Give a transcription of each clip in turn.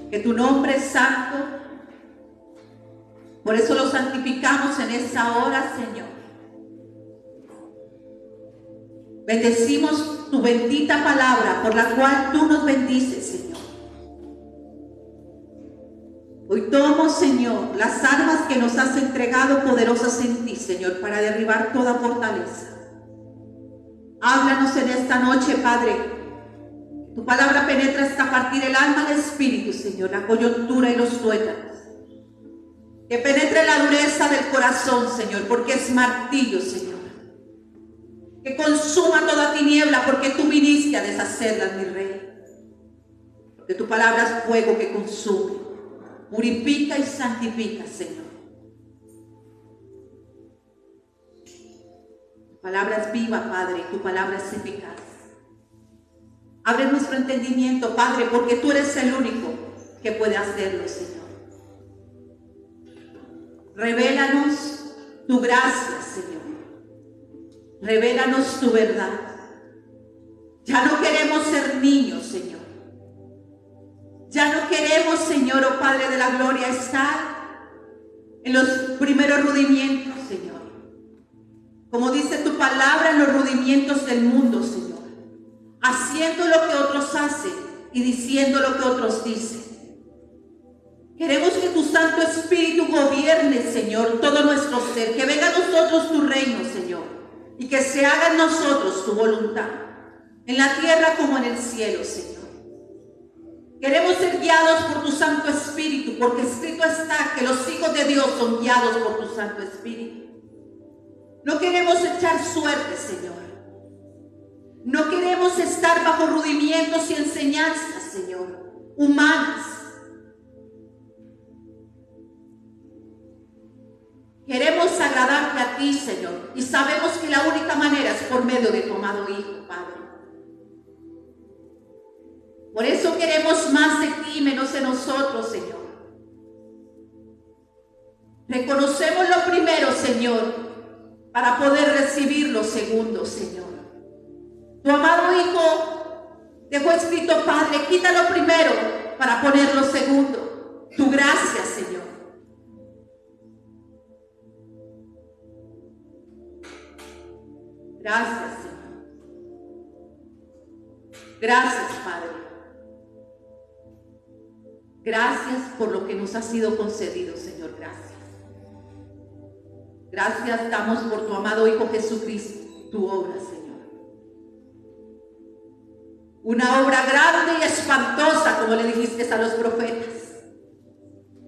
que tu nombre es santo. Por eso lo santificamos en esta hora, Señor. Bendecimos tu bendita palabra por la cual tú nos bendices, Señor. Hoy tomo, Señor, las armas que nos has entregado poderosas en ti, Señor, para derribar toda fortaleza. Háblanos en esta noche, Padre. Tu palabra penetra hasta partir el alma al espíritu, Señor, la coyuntura y los tuétanos. Que penetre la dureza del corazón, Señor, porque es martillo, Señor. Que consuma toda tiniebla, porque tú viniste a deshacerlas, mi Rey. Porque tu palabra es fuego que consume, purifica y santifica, Señor. Tu palabra es viva, Padre, y tu palabra es eficaz. Abre nuestro entendimiento, Padre, porque tú eres el único que puede hacerlo, Señor. Revélanos tu gracia, Señor. Revélanos tu verdad. Ya no queremos ser niños, Señor. Ya no queremos, Señor, oh Padre de la gloria, estar en los primeros rudimientos, Señor. Como dice tu palabra, en los rudimientos del mundo, Señor. Haciendo lo que otros hacen y diciendo lo que otros dicen. Queremos que tu Santo Espíritu gobierne, Señor, todo nuestro ser. Que venga a nosotros tu reino, Señor. Y que se haga en nosotros tu voluntad. En la tierra como en el cielo, Señor. Queremos ser guiados por tu Santo Espíritu. Porque escrito está que los hijos de Dios son guiados por tu Santo Espíritu. No queremos echar suerte, Señor. No queremos estar bajo rudimientos y enseñanzas, Señor, humanas. Queremos agradarte a ti, Señor, y sabemos que la única manera es por medio de tu amado Hijo, Padre. Por eso queremos más de ti, menos de nosotros, Señor. Reconocemos lo primero, Señor, para poder recibir lo segundo, Señor. Tu amado Hijo dejó escrito, Padre, quita lo primero para poner lo segundo. Tu gracia, Señor. Gracias, Señor. Gracias, Padre. Gracias por lo que nos ha sido concedido, Señor. Gracias. Gracias damos por tu amado Hijo Jesucristo, tu obra, Señor. Una obra grande y espantosa, como le dijiste a los profetas.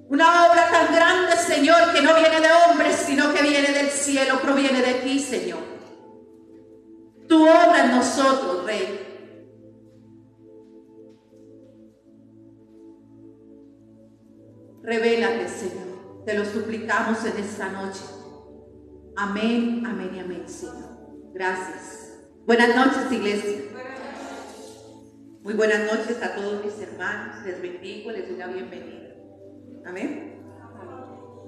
Una obra tan grande, Señor, que no viene de hombres, sino que viene del cielo, proviene de ti, Señor. Tu obra en nosotros, Rey. Revélate, Señor. Te lo suplicamos en esta noche. Amén, amén y amén, Señor. Gracias. Buenas noches, iglesia. Muy buenas noches a todos mis hermanos. Les bendigo, les doy la bienvenida. Amén.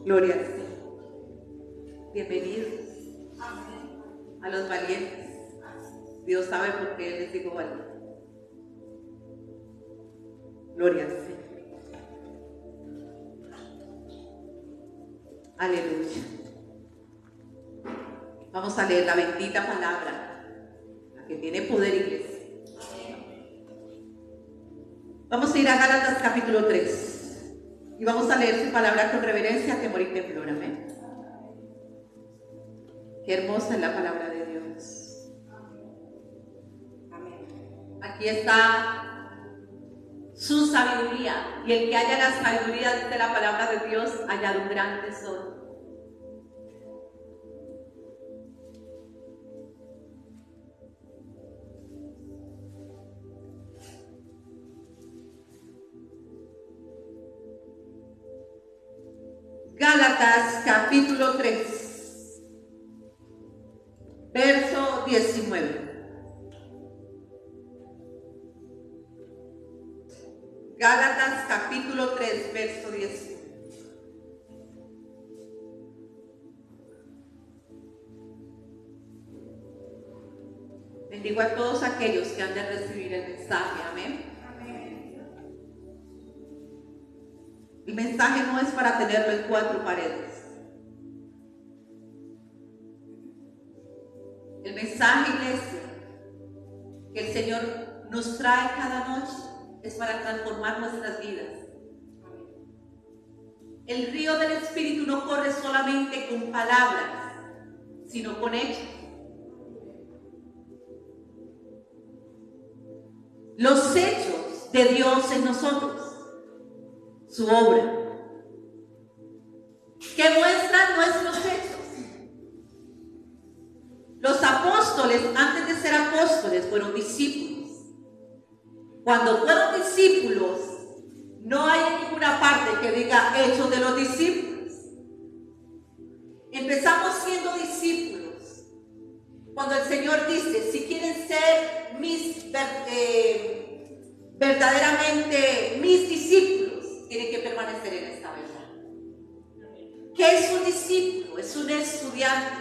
Gloria al Señor. Bienvenidos a los valientes. Dios sabe por qué les digo valientes. Gloria al Señor. Aleluya. Vamos a leer la bendita palabra, la que tiene poder, iglesia. Vamos a ir a Gálatas capítulo 3 y vamos a leer su palabra con reverencia, temor y temblor. Amén. Qué hermosa es la palabra de Dios. Amén. Aquí está su sabiduría, y el que haya la sabiduría, dice la palabra de Dios, ha hallado un gran tesoro. Gálatas capítulo 3, verso 19. Gálatas capítulo 3, verso 19. Bendigo a todos aquellos que han de recibir el mensaje. Amén. El mensaje no es para tenerlo en 4 paredes. El mensaje, iglesia, que el Señor nos trae cada noche es para transformar nuestras vidas. El río del Espíritu no corre solamente con palabras, sino con hechos. Los hechos de Dios en nosotros, su obra, que muestran nuestros hechos. Los apóstoles, antes de ser apóstoles, fueron discípulos. Cuando fueron discípulos, no hay ninguna parte que diga hechos de los discípulos. Empezamos siendo discípulos. Cuando el Señor dice, si quieren ser verdaderamente mis discípulos, tienen que permanecer en esta verdad. ¿Qué es un discípulo? Es un estudiante.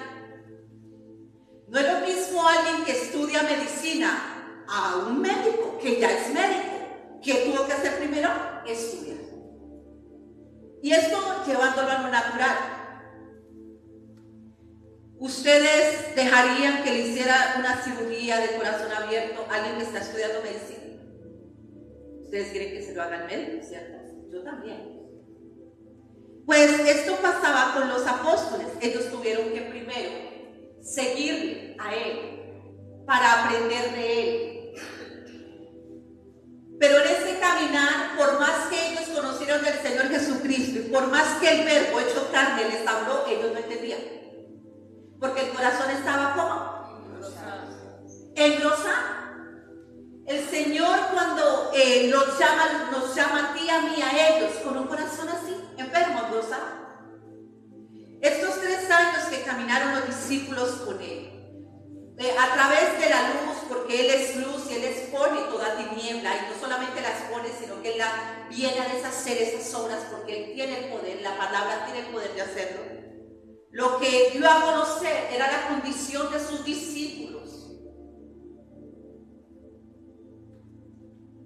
No es lo mismo alguien que estudia medicina a un médico que ya es médico. ¿Qué tuvo que hacer primero? Estudiar. Y esto llevándolo a lo natural. ¿Ustedes dejarían que le hiciera una cirugía de corazón abierto a alguien que está estudiando medicina? ¿Ustedes quieren que se lo haga el médico, cierto? Yo también. Pues esto pasaba con los apóstoles. Ellos tuvieron que primero seguirle a Él para aprender de Él. Pero en ese caminar, por más que ellos conocieron del Señor Jesucristo y por más que el Verbo hecho carne les habló, ellos no entendían. Porque el corazón estaba ¿cómo? Engrosado. El Señor cuando nos llama a ti, a mí, a ellos, con un corazón así, enfermo, engrosado. Estos 3 años que caminaron los discípulos con Él, a través de la luz, porque Él es luz y Él expone toda tiniebla, y no solamente la expone, sino que Él viene a deshacer esas obras, porque Él tiene el poder, la palabra tiene el poder de hacerlo. Lo que dio a conocer era la condición de sus discípulos.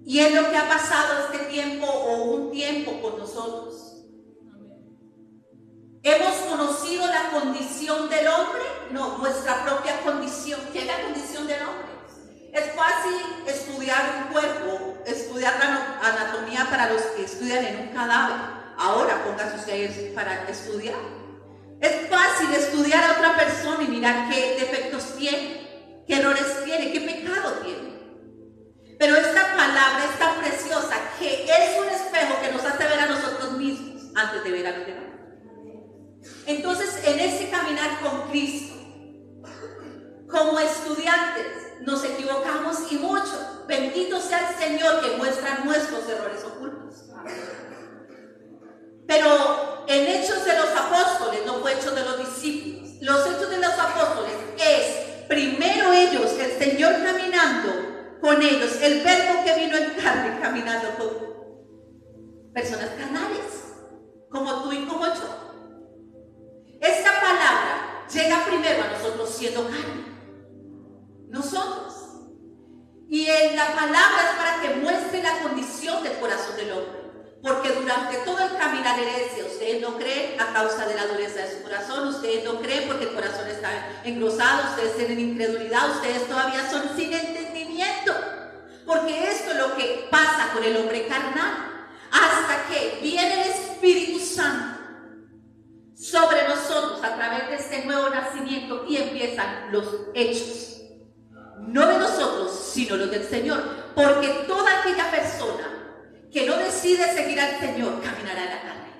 Y es lo que ha pasado este tiempo o un tiempo con nosotros. ¿Hemos conocido la condición del hombre? No, nuestra propia condición. ¿Qué es la condición del hombre? Es fácil estudiar un cuerpo, estudiar la anatomía para los que estudian en un cadáver. Ahora pónganse ustedes para estudiar. Es fácil estudiar a otra persona y mirar qué defectos tiene, qué errores tiene, qué pecado tiene. Pero esta palabra es tan preciosa que es un espejo que nos hace ver a nosotros mismos antes de ver a los demás. Entonces, en ese caminar con Cristo, como estudiantes, nos equivocamos y mucho. Bendito sea el Señor que muestra nuestros errores ocultos. Pero en Hechos de los Apóstoles, no fue Hechos de los discípulos. Los Hechos de los Apóstoles es primero ellos, el Señor caminando con ellos, el Verbo que vino en carne caminando con personas carnales, como tú y como yo. Esta palabra llega primero a nosotros siendo carne. Nosotros. Y la palabra es para que muestre la condición del corazón del hombre. Porque durante todo el camino a la herencia, ustedes no creen a causa de la dureza de su corazón, ustedes no creen porque el corazón está engrosado, ustedes tienen incredulidad, ustedes todavía son sin entendimiento. Porque esto es lo que pasa con el hombre carnal. Hasta que viene el Espíritu Santo sobre nosotros a través de este nuevo nacimiento y empiezan los hechos. No de nosotros, sino los del Señor. Porque toda aquella persona que no decide seguir al Señor caminará en la carne.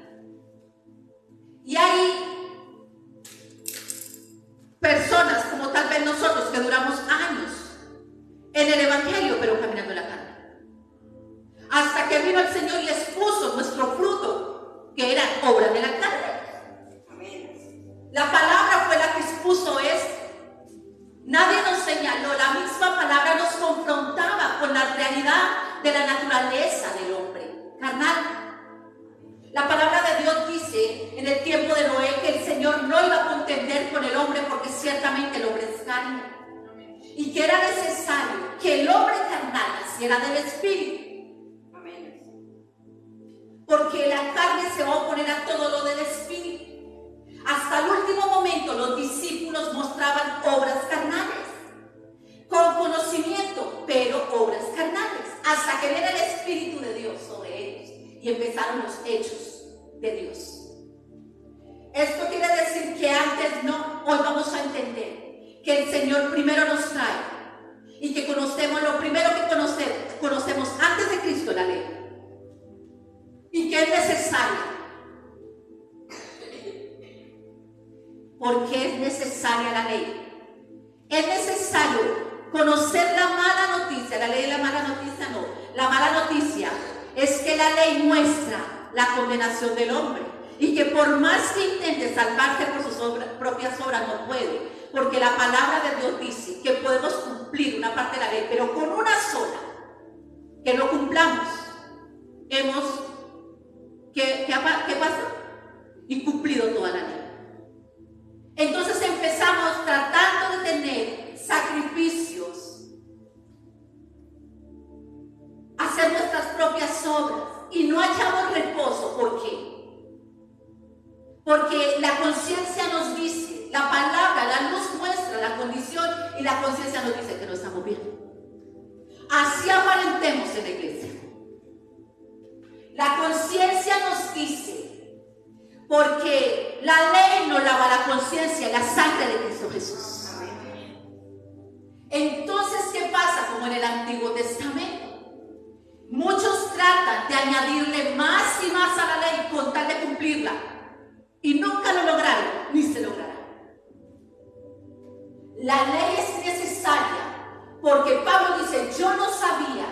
Y hay personas como tal vez nosotros que duramos años en el Evangelio, pero caminando en la carne. Hasta que vino el Señor y expuso nuestro fruto, que eran obras de la carne. La palabra fue la que expuso esto. Nadie nos señaló, la misma palabra nos confrontaba con la realidad de la naturaleza del hombre carnal. La palabra de Dios dice en el tiempo de Noé que el Señor no iba a contender con el hombre porque ciertamente el hombre es carne. Y que era necesario que el hombre carnal naciera del Espíritu. Porque la carne carne se va a oponer a todo lo del Espíritu. Hasta el último momento los discípulos mostraban obras carnales, con conocimiento, pero obras carnales, hasta que viene el Espíritu de Dios sobre ellos y empezaron los hechos de Dios. Esto quiere decir que antes no, hoy vamos a entender que el Señor primero nos trae y que conocemos, lo primero que conocemos antes de Cristo, la ley, y que es necesaria. ¿Por qué es necesaria la ley? Es necesario conocer la mala noticia. La ley de la mala noticia no. La mala noticia es que la ley muestra la condenación del hombre y que por más que intente salvarse por sus propias obras no puede, porque la palabra de Dios dice que podemos cumplir una parte de la ley, pero con una sola que lo cumplamos ¿qué pasa? Incumplido toda la ley. Entonces empezamos tratando de tener sacrificios, hacer nuestras propias obras y no hallamos reposo. ¿Por qué? Porque la conciencia nos dice, la palabra, la luz muestra la condición y la conciencia nos dice que no estamos bien. Así aparentemos en la iglesia. La conciencia nos dice, porque la ley no lava la conciencia, la sangre de Cristo Jesús. Entonces, ¿qué pasa? Como en el Antiguo Testamento, muchos tratan de añadirle más y más a la ley con tal de cumplirla, y nunca lo lograron, ni se logrará. La ley es necesaria, porque Pablo dice, yo no sabía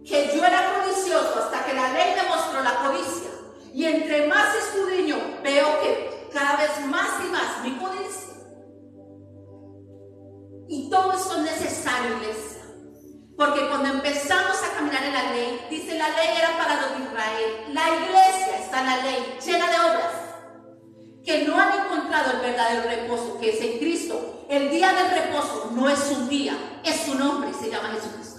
que yo era codicioso hasta que la ley me mostró la codicia. Y entre más escudriño, veo que cada vez más y más mi codicia. Y todo esto es necesario, iglesia. Porque cuando empezamos a caminar en la ley, dice la ley era para los de Israel. La iglesia está en la ley, llena de obras, que no han encontrado el verdadero reposo, que es en Cristo. El día del reposo no es un día, es su nombre, se llama Jesucristo.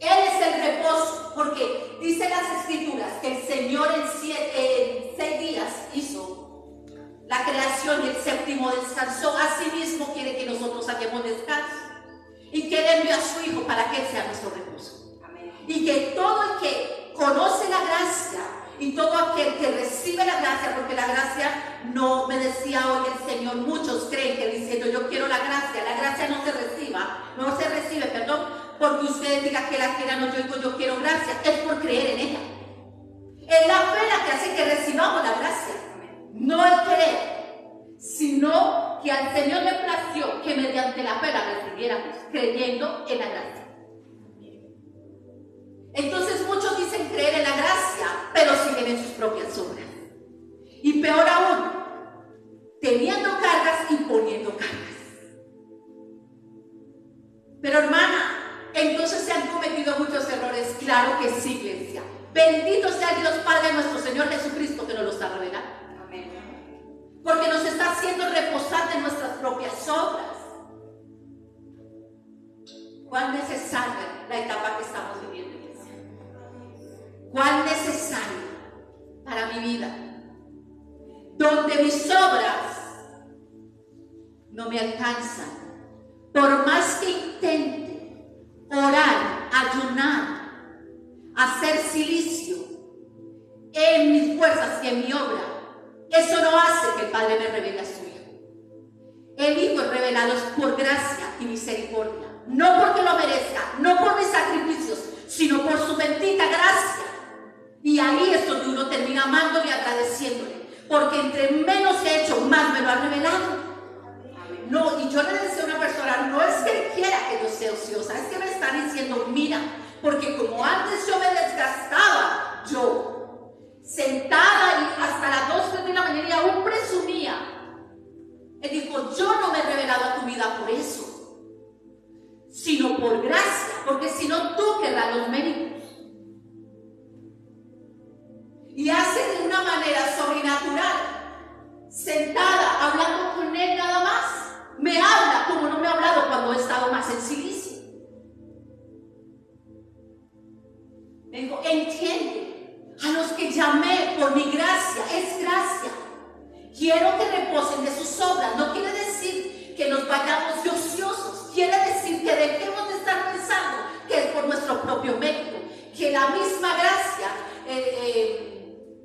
Él es el reposo, porque dice las Escrituras que el Señor en 6 días hizo la creación y el séptimo descansó. Asimismo quiere que nosotros hallemos descanso y que Él envió a su Hijo para que Él sea nuestro reposo. Amén. Y que todo el que conoce la gracia y todo aquel que recibe la gracia, porque la gracia no, me decía hoy el Señor, muchos creen que diciendo yo quiero la gracia no se recibe, porque usted diga que la quiera, no, yo digo yo quiero gracia, es por creer en ella. Es la fe la que hace que recibamos la gracia, no el querer, sino que al Señor le plació que mediante la fe la recibiéramos, creyendo en la gracia. Entonces muchos dicen creer en la gracia, pero siguen en sus propias obras. Y peor aún, teniendo cargas y poniendo cargas. Pero hermana, entonces se han cometido muchos errores. Claro que sí, iglesia. Bendito sea Dios Padre nuestro Señor Jesucristo que nos lo está revelando. Amén. Porque nos está haciendo reposar de nuestras propias obras. ¿Cuán necesaria la etapa que estamos viviendo, iglesia? ¿Cuán necesaria para mi vida? Donde mis obras no me alcanzan. Por más que intente orar, ayunar, hacer silicio en mis fuerzas y en mi obra, eso no hace que el Padre me revele a su Hijo. El Hijo es revelado por gracia y misericordia, no porque lo merezca, no por mis sacrificios, sino por su bendita gracia. Y ahí es donde uno termina amándole y agradeciéndole, porque entre menos he hecho, más me lo ha revelado. No, y yo le decía a una persona, no es que él quiera que yo sea ociosa, es que me está diciendo, mira, porque como antes yo me desgastaba, yo sentada y hasta las 2, 3 de la mañana y aún presumía. Él dijo, yo no me he revelado a tu vida por eso, sino por gracia, porque si no tú querrás los méritos. Y hace de una manera sobrenatural, sentada, hablando con él nada más. Me habla como no me ha hablado cuando he estado más en silicio. Me dijo, entiende, a lo los que llamé por mi gracia, es gracia. Quiero que reposen de sus obras. No quiere decir que nos vayamos de ociosos. Quiere decir que dejemos de estar pensando que es por nuestro propio mérito. Que la misma gracia,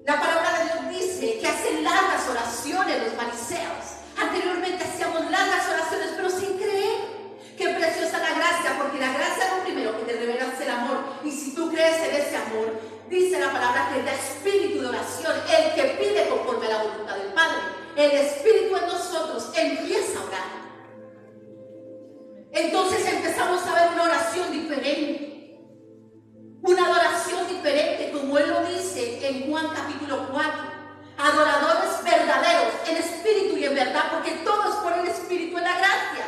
la palabra de Dios dice que hacen largas oraciones los fariseos. Anteriormente hacíamos largas oraciones, pero sin creer. Qué preciosa la gracia, porque la gracia es lo primero que te revela el amor. Y si tú crees en ese amor, dice la palabra que da espíritu de oración, el que pide conforme a la voluntad del Padre. El espíritu en nosotros empieza a orar. Entonces empezamos a ver una oración diferente, una adoración diferente, como Él lo dice en Juan capítulo 4. Adoradores verdaderos en espíritu y en verdad, porque todo es por el espíritu en la gracia.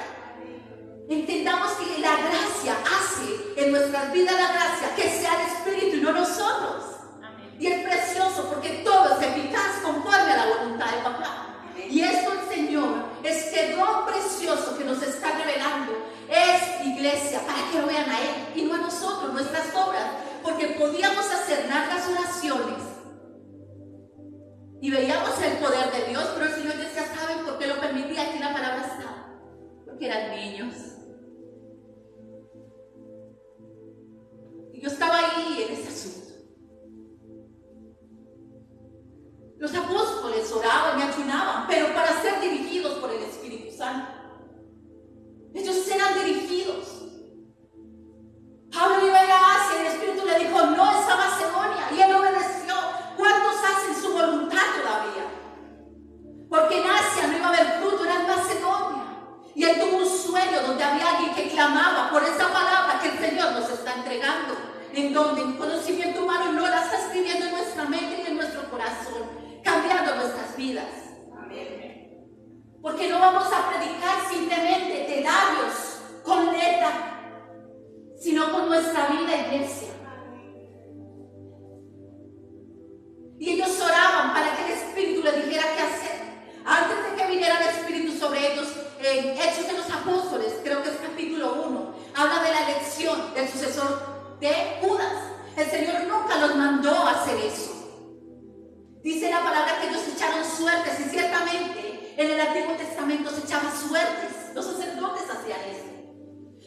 Entendamos que la gracia hace en nuestras vidas la gracia que sea el espíritu y no nosotros. Amén. Y es precioso porque todo es eficaz conforme a la voluntad de papá. Amén. Y esto el Señor, este don precioso que nos está revelando, es iglesia para que lo vean a Él y no a nosotros, nuestras obras, porque podíamos hacer largas oraciones y veíamos el poder de Dios, pero el Señor decía, ¿saben por qué lo permitía? Aquí la palabra está, porque eran niños. Y yo estaba ahí en ese asunto. Los apóstoles oraban y ayunaban, pero para ser dirigidos por el Espíritu Santo. Ellos eran dirigidos. Pablo iba a ir a Asia y el Espíritu le dijo, no es a Macedonia, y él obedeció. ¿Cuántos hacen su voluntad todavía? Porque en Asia no iba a haber fruto, era en Macedonia. Y él tuvo un sueño donde había alguien que clamaba por esa palabra que el Señor nos está entregando, en donde en conocimiento humano no la está escribiendo en nuestra mente y en nuestro corazón, cambiando nuestras vidas. Amén. Porque no vamos a predicar simplemente de labios, con letra, sino con nuestra vida, iglesia. Y ellos oraban para que el Espíritu les dijera qué hacer. Antes de que viniera el Espíritu sobre ellos, en Hechos de los Apóstoles, creo que es capítulo 1, habla de la elección del sucesor de Judas. El Señor nunca los mandó a hacer eso. Dice la palabra que ellos echaron suertes, y ciertamente en el Antiguo Testamento se echaban suertes. Los sacerdotes hacían eso.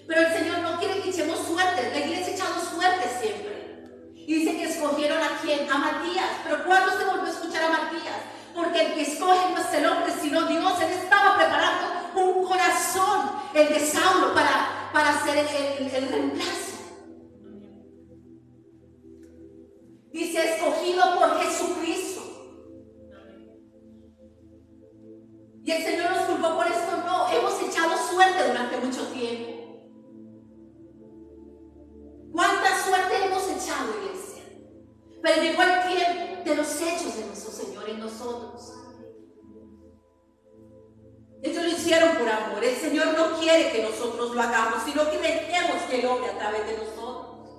Pero el Señor no quiere que echemos suertes. La iglesia ha echado suertes siempre. Y dice que escogieron a quién, a Matías. Pero ¿cuándo se volvió a escuchar a Matías? Porque el que escoge no es el hombre, sino Dios. Él estaba preparando un corazón, el de Saulo, para hacer el reemplazo. Dice, escogido por Jesucristo. Y el Señor nos culpó por esto. No, hemos echado suerte durante mucho tiempo. ¿Cuánta suerte hemos echado, iglesia? Pero llegó el tiempo de los hechos de nuestro Señor en nosotros. Ellos lo hicieron por amor. El Señor no quiere que nosotros lo hagamos, sino que dejemos que Él obre a través de nosotros.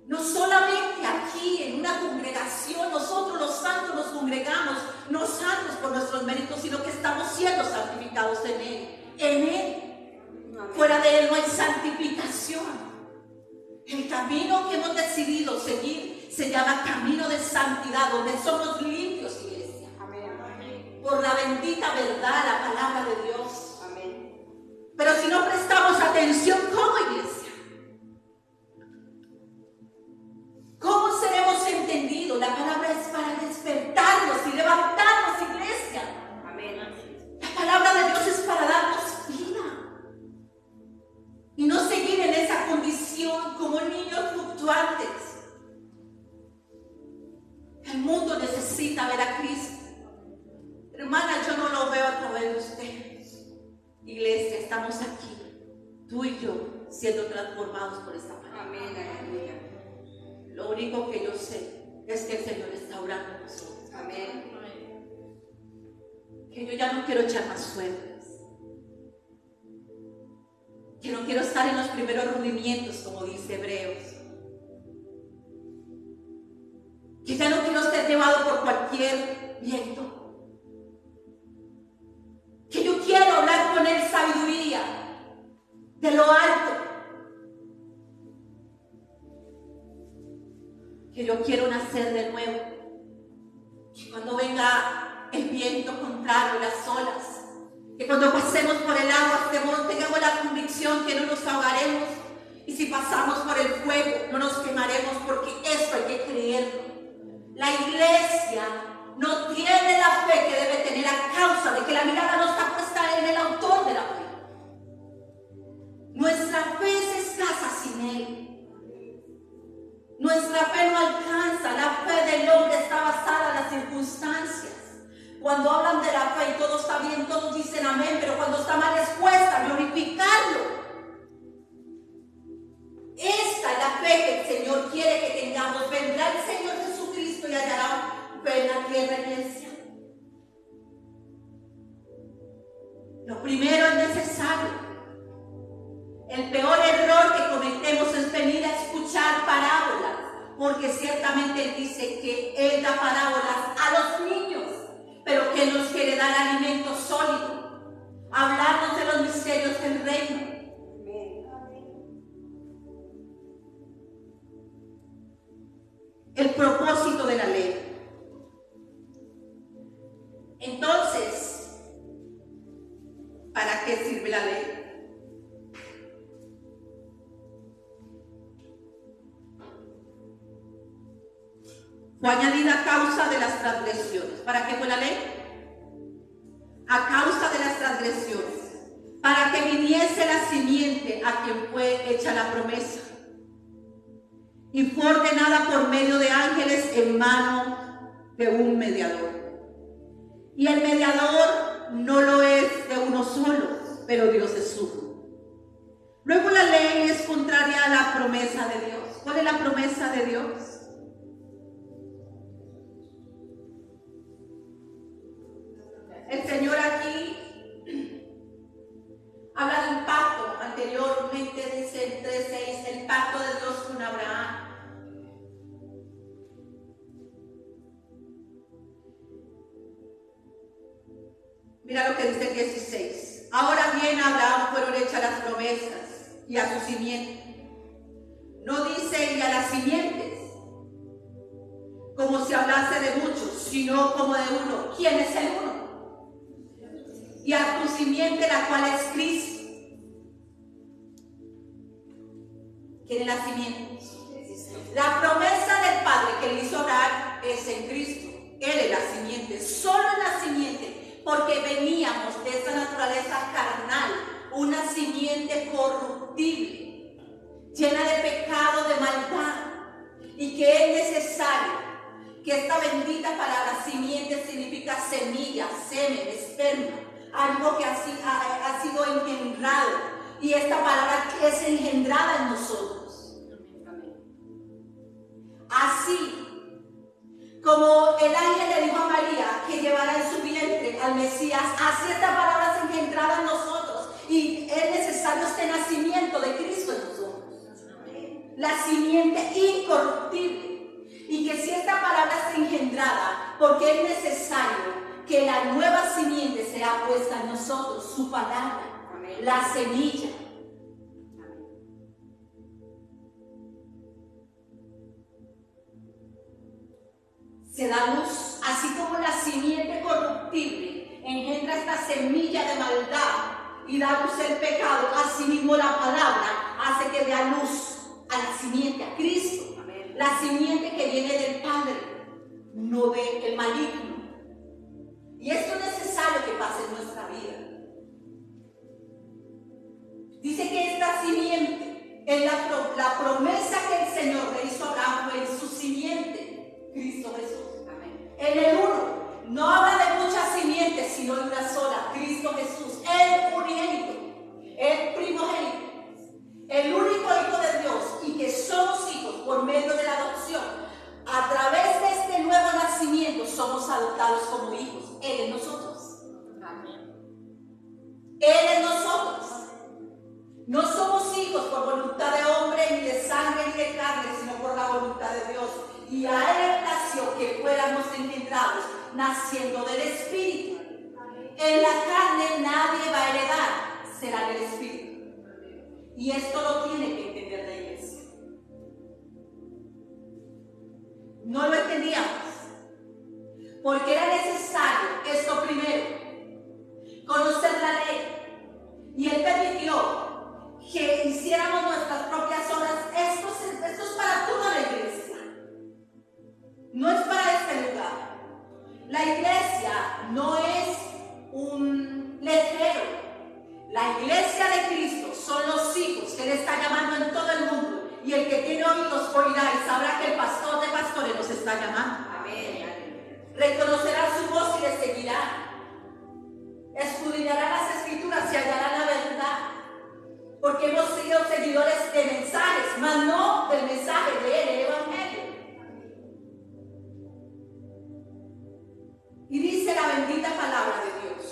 No solamente aquí en una congregación, nosotros los santos nos congregamos, no santos por nuestros méritos, sino que estamos siendo santificados en Él. En Él. Fuera de Él no hay santificación. El camino que hemos decidido seguir se llama camino de santidad, donde somos limpios, iglesia. Amén. Por la bendita verdad, la palabra de Dios. Amén. Pero si no prestamos atención, ¿cómo, iglesia? ¿Cómo seremos entendidos? La palabra es para despertarnos y levantarnos, iglesia. Amén. La palabra de Dios es para darnos vida. Y no seguir en esa condición como niños fluctuantes. El mundo necesita ver a Cristo. Hermana, yo no lo veo a través de ustedes. Iglesia, estamos aquí, tú y yo, siendo transformados por esta palabra. Amén, aleluya. Lo único que yo sé es que el Señor está orando en nosotros. Amén. Que yo ya no quiero echar más suertes. Que no quiero estar en los primeros rudimientos, como dice Hebreos. Que ya no quiero ser llevado por cualquier viento. Que yo quiero hablar con Él sabiduría de lo alto. que yo quiero nacer de nuevo. Que cuando venga el viento contrario, las olas, que cuando pasemos por el agua tengamos la convicción que no nos ahogaremos, y si pasamos por el fuego no nos quemaremos, porque esto hay que creerlo. La iglesia no tiene la fe que debe tener a causa de que la mirada no está puesta en el autor de la fe. Nuestra fe es escasa sin él. Nuestra fe no alcanza. La fe del hombre está basada en las circunstancias. Cuando hablan de la fe y todo está bien, todos dicen amén, pero cuando está mal expuesta, glorificarlo. Esta es la fe que el Señor quiere que tengamos. Vendrá el Señor Jesucristo y hallará fe en la tierra, iglesia. Lo primero es necesario. El peor error que cometemos es venir a escuchar parábolas, porque ciertamente Él dice que Él da parábolas a los niños, pero que nos quiere dar alimento sólido, hablarnos de los misterios del reino. El propósito de la ley. Entonces, ¿para qué sirve la ley? Fue añadida a causa de las transgresiones. ¿Para qué fue la ley? A causa de las transgresiones. Para que viniese la simiente a quien fue hecha la promesa. Y fue ordenada por medio de ángeles en mano de un mediador. Y el mediador no lo es de uno solo, pero Dios es uno. Luego la ley es contraria a la promesa de Dios. ¿Cuál es la promesa de Dios? El Señor aquí habla de un pacto. Anteriormente dice en 3:6, el pacto de Dios con Abraham. Mira lo que dice el 16. Ahora bien, a Abraham fueron hechas las promesas y a su simiente. No dice y a las simientes, como si hablase de muchos, sino como de uno. ¿Quién es el uno? Y a tu simiente, la cual es Cristo. ¿Quién es la simiente? La promesa del Padre que le hizo Abraham es en Cristo. Él es la simiente, solo es la simiente, porque veníamos de esa naturaleza carnal, una simiente corruptible, llena de pecado, de maldad, y que es necesario que esta bendita palabra simiente significa semilla, semen, esperma, algo que ha sido engendrado, y esta palabra que es engendrada en nosotros. Así como el ángel le dijo a María que llevara en su vientre al Mesías, así esta palabra es engendrada en nosotros, y es necesario este nacimiento de Cristo en nosotros, la simiente incorruptible, y que si esta palabra es engendrada, porque es necesario que la nueva simiente sea puesta en nosotros, su palabra, la semilla. Se da luz, así como la simiente corruptible engendra esta semilla de maldad y da luz el pecado, asimismo la palabra hace que dé luz a la simiente, a Cristo, la simiente que viene del Padre, no del maligno. Y esto es necesario que pase en nuestra vida. Dice que esta simiente es la promesa que el Señor le hizo a Abraham, fue en su simiente, Cristo Jesús. Amén. En el uno. No habla de muchas simientes, sino de una sola, Cristo Jesús, el unigénito, el primogénito, el único Hijo de Dios, y que somos hijos por medio de la adopción. A través de este nuevo nacimiento somos adoptados como hijos. Él en nosotros. Amén. Él en nosotros. No somos hijos por voluntad de hombre, ni de sangre, ni de carne, sino por la voluntad de Dios. Y a Él nació que fuéramos engendrados, naciendo del Espíritu. En la carne nadie va a heredar, será del Espíritu. Y esto lo tiene que entender la iglesia. no lo entendíamos, porque era necesario esto primero, conocer la ley. Y Él permitió que hiciéramos nuestras propias obras. Esto es para toda la iglesia, no es para este lugar. La iglesia no es un letrero. La iglesia de Cristo son los hijos que Él está llamando en todo el mundo. Y el que tiene oídos oirá y sabrá que el pastor de pastores nos está llamando. Amén. Reconocerá su voz y le seguirá. Escudriñará las escrituras y hallará la verdad. Porque hemos sido seguidores de mensajes, mas no del mensaje del Evangelio. Y dice la bendita palabra de Dios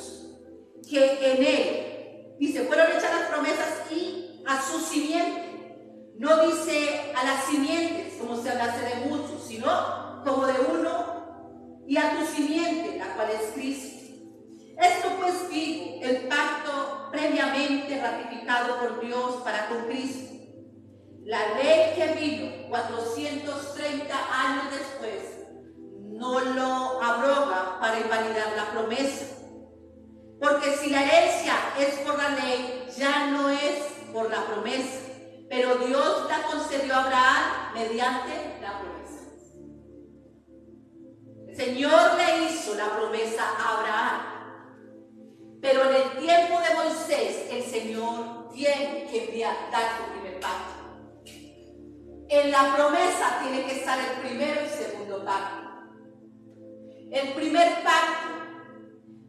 que en Él, dice, fueron hechas las promesas y a su simiente. No dice a las simientes, como si hablase de muchos, sino como de uno, y a tu simiente, la cual es Cristo. Esto pues digo, el pacto previamente ratificado por Dios para con Cristo. La ley que vino 430 años después no lo abroga para invalidar la promesa. Porque si la herencia es por la ley, ya no es por la promesa. Pero Dios la concedió a Abraham mediante la promesa. El Señor le hizo la promesa a Abraham. Pero en el tiempo de Moisés, el Señor tiene que dar su primer pacto. En la promesa tiene que estar el primero y segundo pacto. El primer pacto,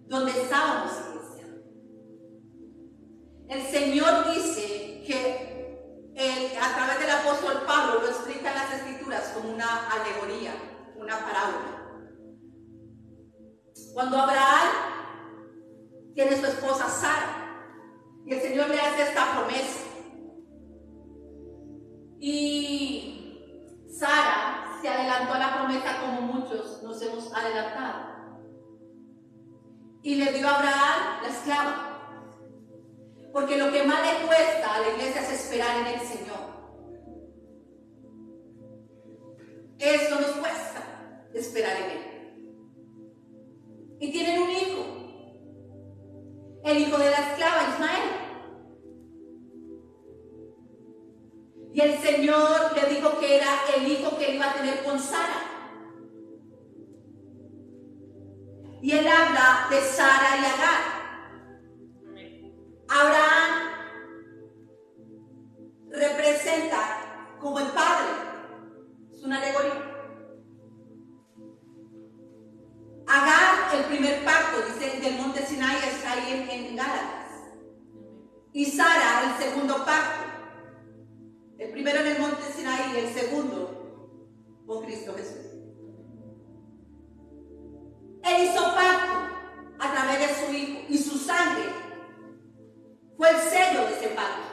donde estábamos, iglesia. El Señor dice que a través del apóstol Pablo lo explica en las escrituras como una alegoría, una parábola. Cuando Abraham tiene su esposa Sara y el Señor le hace esta promesa, y Sara se adelantó a la promesa como muchos nos hemos adelantado, y le dio a Abraham la esclava. Porque lo que más le cuesta a la iglesia es esperar en el Señor. Eso nos cuesta, esperar en Él. Y tienen un hijo, el hijo de la esclava Ismael. Y el Señor le dijo que era el hijo que él iba a tener con Sara. Y él habla de Sara y Agar. Abraham representa como el padre, es una alegoría. Agar, el primer pacto, dice, del monte Sinai, está ahí en Gálatas. Y Sara, el segundo pacto, el primero en el monte Sinai y el segundo con Cristo Jesús. Él hizo pacto a través de su hijo y su sangre fue el sello de ese pacto.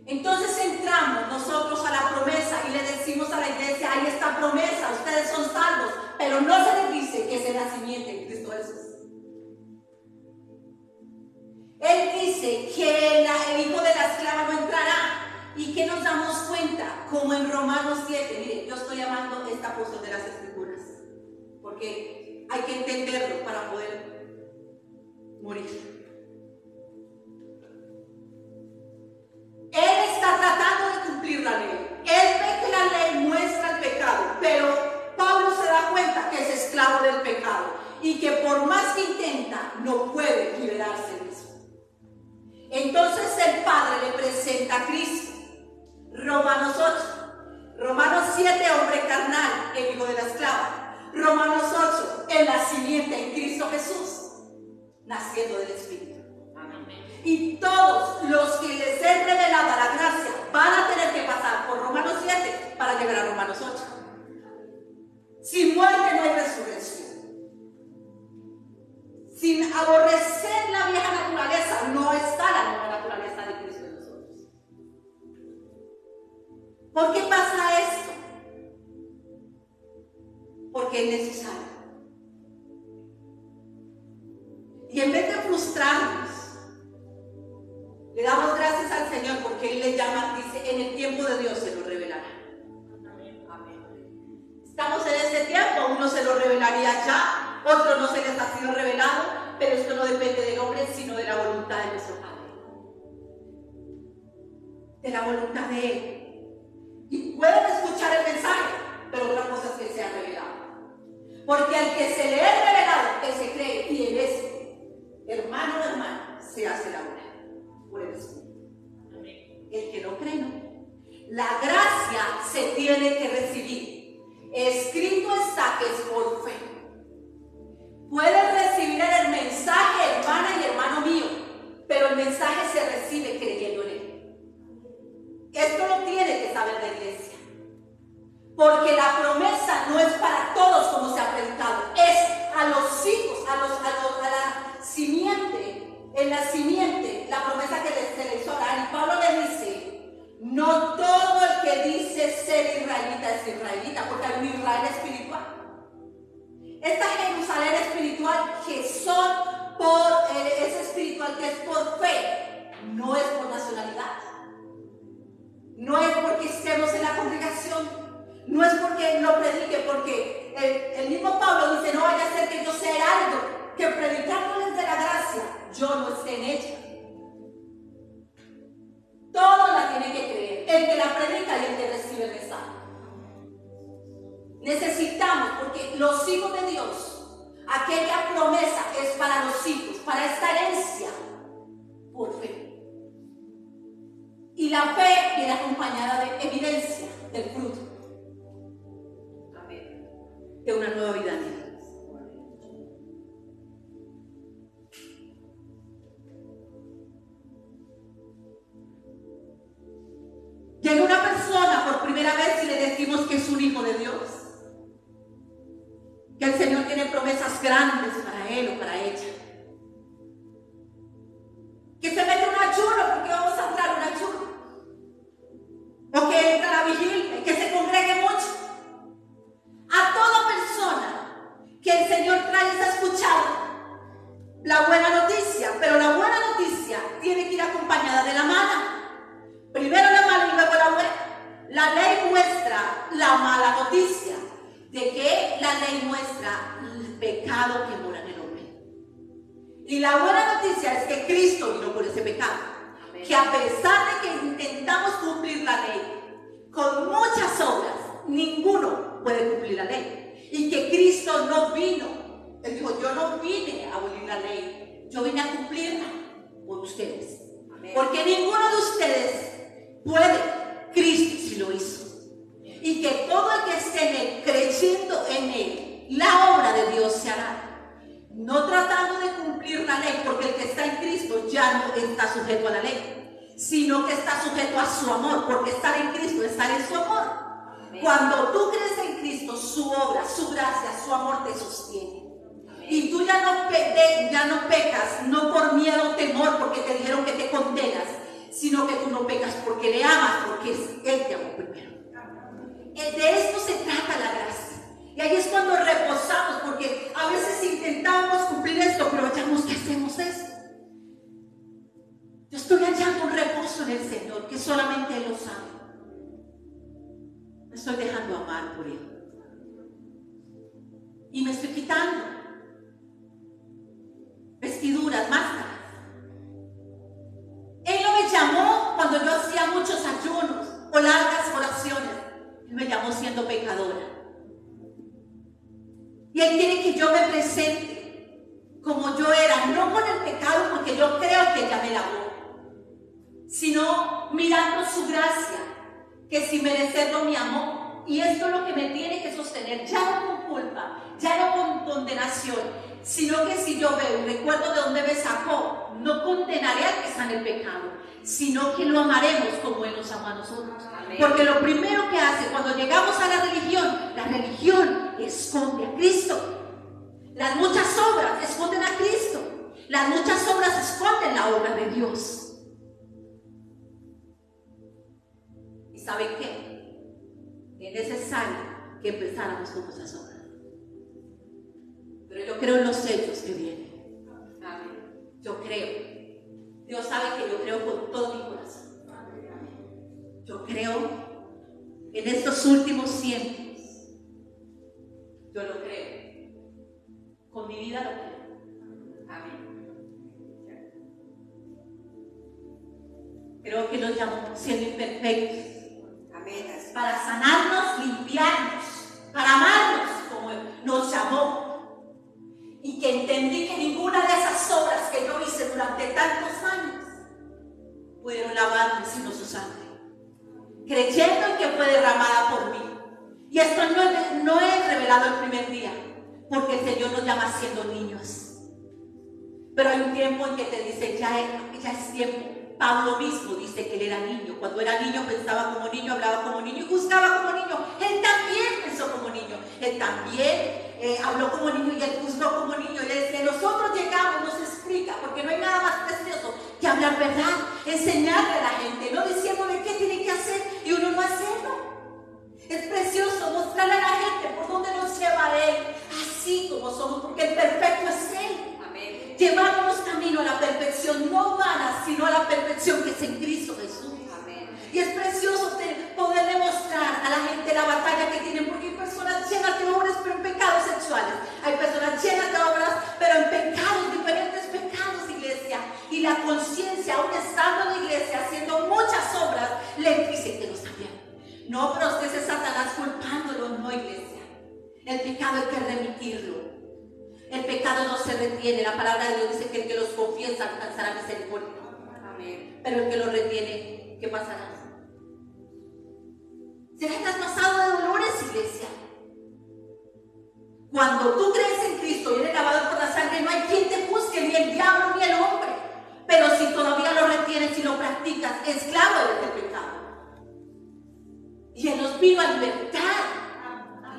Entonces entramos nosotros a la promesa y le decimos a la iglesia, hay esta promesa, ustedes son salvos, pero no se les dice que es el nacimiento en Cristo Jesús. Él dice que el hijo de la esclava no entrará, y que nos damos cuenta, como en Romanos 7, mire, yo estoy llamando esta apóstol de las escrituras, porque hay que entenderlo para poder morir. Él está tratando de cumplir la ley. Él ve que la ley muestra el pecado, pero Pablo se da cuenta que es esclavo del pecado y que por más que intenta, no puede liberarse de eso. Entonces el Padre le presenta a Cristo. Romanos 8. Romanos 7, hombre carnal, el hijo de la esclava. Romanos 8, el nacimiento en Cristo Jesús, naciendo del Espíritu. Y todos los que les es revelada la gracia van a tener que pasar por Romanos 7 para llegar a Romanos 8. Sin muerte no hay resurrección. Sin aborrecer la vieja naturaleza no está la nueva naturaleza de Cristo en nosotros. ¿Por qué pasa esto? Porque es necesario. Y en vez de frustrarnos, le damos gracias al Señor porque Él le llama, dice, en el tiempo de Dios se nos revelará. Amén. Amén. ahí allá, otros no se les ha sido revelado, pero esto no depende del hombre, sino de la voluntad de nuestro Padre. De la voluntad de Él. Y pueden escuchar el mensaje, pero otra cosa es que sea revelado. Porque al que se le es revelado, Él se cree, y Él es hermano o hermana, se hace la obra por el Espíritu. El que no cree, no. La gracia se tiene que recibir. Escrito está que es por fe. Puedes recibir el mensaje, hermana y hermano mío, pero el mensaje se recibe creyendo en él. Esto lo tiene que saber la iglesia. Porque la promesa no es para todos como se ha predicado, es a los hijos, a la simiente. En la simiente, la promesa que se le hizo a Abraham. Y Pablo le dice: no todo el que dice ser israelita es israelita, porque hay un Israel espiritual. Esta Jerusalén espiritual que son es espiritual, que es por fe, no es por nacionalidad. No es porque estemos en la congregación, no es porque no predique, porque el mismo Pablo dice: no vaya a ser que yo sea algo, que predicándoles de la gracia, yo no esté en ella. Todos la tienen que creer, el que la predica y el que recibe el mensaje. Necesitamos, porque los hijos de Dios, aquella promesa es para los hijos, para esta herencia, por fe. Y la fe viene acompañada de evidencia del fruto. Amén. De una nueva vida en Él. Llega una persona por primera vez y le decimos que es un hijo de Dios, que el Señor tiene promesas grandes para él o para ella, que se mete un ayuno porque vamos a entrar en un ayuno, o que entra a la vigilia, que se congregue mucho. A toda persona que el Señor trae a escuchar la buena noticia, pero la buena noticia tiene que ir acompañada de la mala. Primero la mala y luego la buena. La ley muestra la mala noticia, de que la ley muestra el pecado que mora en el hombre. Y la buena noticia es que Cristo vino por ese pecado. Amén. Que a pesar de que intentamos cumplir la ley con muchas obras, ninguno puede cumplir la ley. Y que Cristo no vino. Él dijo: yo no vine a abolir la ley, yo vine a cumplirla por ustedes. Amén. Porque ninguno de ustedes puede, Cristo sí lo hizo. Y que todo el que esté en Él, creyendo en Él, la obra de Dios se hará. No tratando de cumplir la ley, porque el que está en Cristo ya no está sujeto a la ley, sino que está sujeto a su amor, porque estar en Cristo es estar en su amor. Amén. Cuando tú crees en Cristo, su obra, su gracia, su amor te sostiene. Amén. Y tú ya no pecas, no por miedo o temor, porque te dijeron que te condenas, sino que tú no pecas porque le amas, porque Él te amó primero. De esto se trata la gracia. Y ahí es cuando reposamos, porque a veces intentamos cumplir esto, pero hallamos que hacemos esto. Yo estoy hallando un reposo en el Señor, que solamente Él lo sabe. Me estoy dejando amar por Él. Y me estoy quitando vestiduras, máscaras. Él no me llamó cuando yo hacía muchos ayunos o largas oraciones. Él me llamó siendo pecadora. Y Él quiere que yo me presente como yo era, no con el pecado, porque yo creo que ya me lavó, sino mirando su gracia, que sin merecerlo me amó. Y esto es lo que me tiene que sostener, ya no con culpa, ya no con condenación, sino que si yo veo y recuerdo de dónde me sacó, no condenaré al que está en el pecado, sino que lo amaremos como Él nos ama a nosotros. Amén. Porque lo primero que hace cuando llegamos a la religión esconde a Cristo. Las muchas obras esconden a Cristo. Las muchas obras esconden la obra de Dios. ¿Y saben qué? Es necesario que empezáramos con nuestras obras. Pero yo creo en los sellos que vienen. Amén. Yo creo. Dios sabe que yo creo con todo mi corazón. Yo creo en estos últimos tiempos. Yo lo creo. siendo imperfectos. Amén. Para sanarnos, limpiarnos, para amarnos como nos llamó. Y que entendí que ninguna de esas obras que yo hice durante tantos años pudieron lavarme sino su sangre, creyendo en que fue derramada por mí. Y esto no es revelado el primer día, porque el Señor nos llama siendo niños. Pero hay un tiempo en que te dice, ya es tiempo. Pablo mismo dice que él era niño. Cuando era niño pensaba como niño, hablaba como niño y juzgaba como niño. Él también pensó como niño. Él también habló como niño y él juzgó como niño. Y desde nosotros llegamos, nos explica, porque no hay nada más precioso que hablar verdad, enseñarle a la gente, no diciéndole qué tiene que hacer y uno no hacerlo. Es precioso mostrarle a la gente por dónde nos lleva Él, así como somos, porque el perfecto es Él. Amén. Llevándonos camino a la perfección, no humana, sino a la perfección que es en Cristo Jesús. Amén. Y es precioso poder demostrar a la gente la batalla que tienen, porque hay personas llenas de obras, pero en pecados sexuales. Hay personas llenas de obras, pero en pecados, diferentes pecados, iglesia. Y la conciencia, aún estando en la iglesia, haciendo muchas obras, le dice que no está bien. No, pero usted es Satanás culpándolo, no, iglesia. El pecado hay que remitirlo. El pecado no se retiene. La palabra de Dios dice que el que los confiesa alcanzará misericordia. Amén. Pero el que los retiene, ¿qué pasará? ¿Será traspasado de dolores, iglesia? Cuando tú crees en Cristo y eres lavado por la sangre, no hay quien te juzgue, ni el diablo ni el hombre. Pero si todavía lo retienes y lo practicas, esclavo eres del pecado. Y Él nos vino a libertar.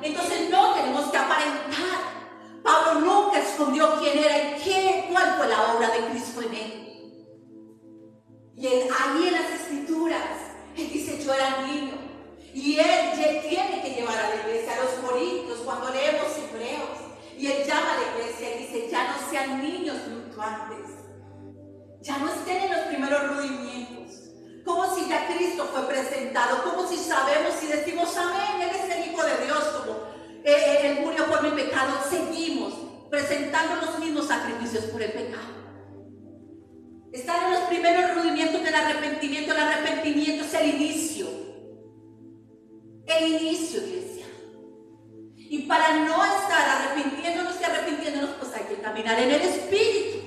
Entonces no tenemos que aparentar. Pablo nunca escondió quién era y cuál fue la obra de Cristo en él. Y él, ahí en las Escrituras, él dice, yo era niño. Y él tiene que llevar a la iglesia, a los corintios, cuando leemos Hebreos. Y él llama a la iglesia y dice, ya no sean niños fluctuantes. Ya no estén en los primeros rudimientos. Como si ya Cristo fue presentado, como si sabemos y decimos amén, Él es el Hijo de Dios, como Él murió por mi pecado, seguimos presentando los mismos sacrificios por el pecado. Están en los primeros rudimientos del arrepentimiento. El arrepentimiento es el inicio, iglesia. Y para no estar arrepintiéndonos, pues hay que caminar en el Espíritu.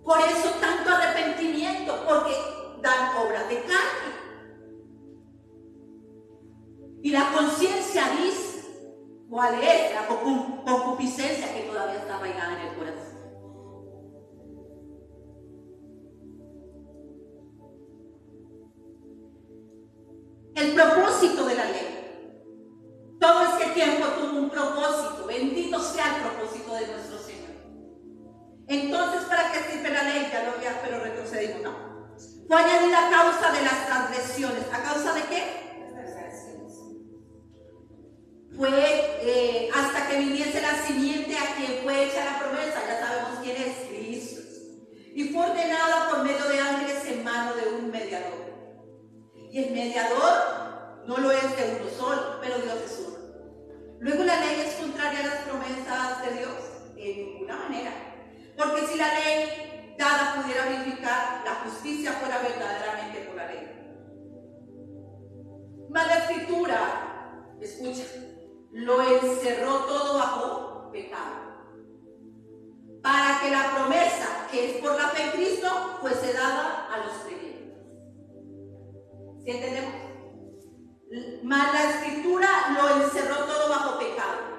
Por eso tanto arrepentimiento, porque dan obras de carne. Y la conciencia dice cuál es la concupiscencia que todavía está arraigada en el corazón. El propósito de la ley. Todo este tiempo tuvo un propósito. Bendito sea el propósito de nuestro Señor. Entonces, ¿para qué sirve la ley? Ya, pero retrocedimos, no. Fue añadida a causa de las transgresiones. ¿A causa de qué? Fue hasta que viniese la simiente a quien fue hecha la promesa. Ya sabemos quién es, Cristo. Y fue ordenada por medio de ángeles en mano de un mediador. Y el mediador no lo es de uno solo, pero Dios es uno. Luego, la ley es contraria a las promesas de Dios. En ninguna manera. Porque si la ley dada pudiera verificar, la justicia fuera verdaderamente por la ley. Mas la Escritura, escucha, lo encerró todo bajo pecado, para que la promesa que es por la fe en Cristo fuese dada a los creyentes. ¿Sí entendemos? Mas la Escritura lo encerró todo bajo pecado.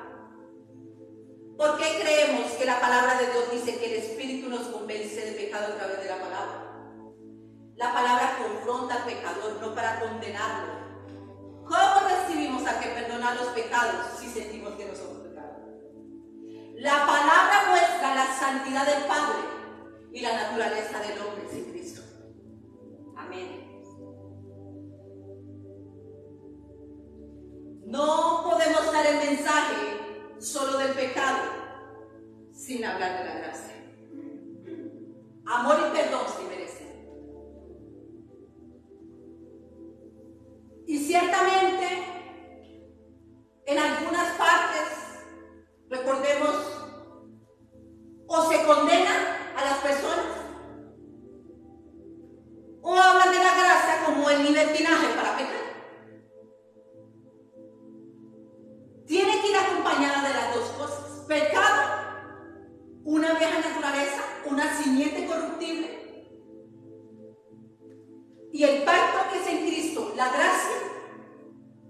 ¿Por qué creemos que la palabra de Dios dice que el Espíritu nos convence de pecado a través de la palabra? La palabra confronta al pecador, no para condenarlo. ¿Cómo recibimos a que perdona los pecados si sentimos que no somos pecados? La palabra muestra la santidad del Padre y la naturaleza del hombre sin Cristo. Amén. No podemos dar el mensaje solo del pecado sin hablar de la gracia. Amor y perdón se merecen. Y ciertamente en algunas partes, recordemos, o se condena a las personas o hablan de la gracia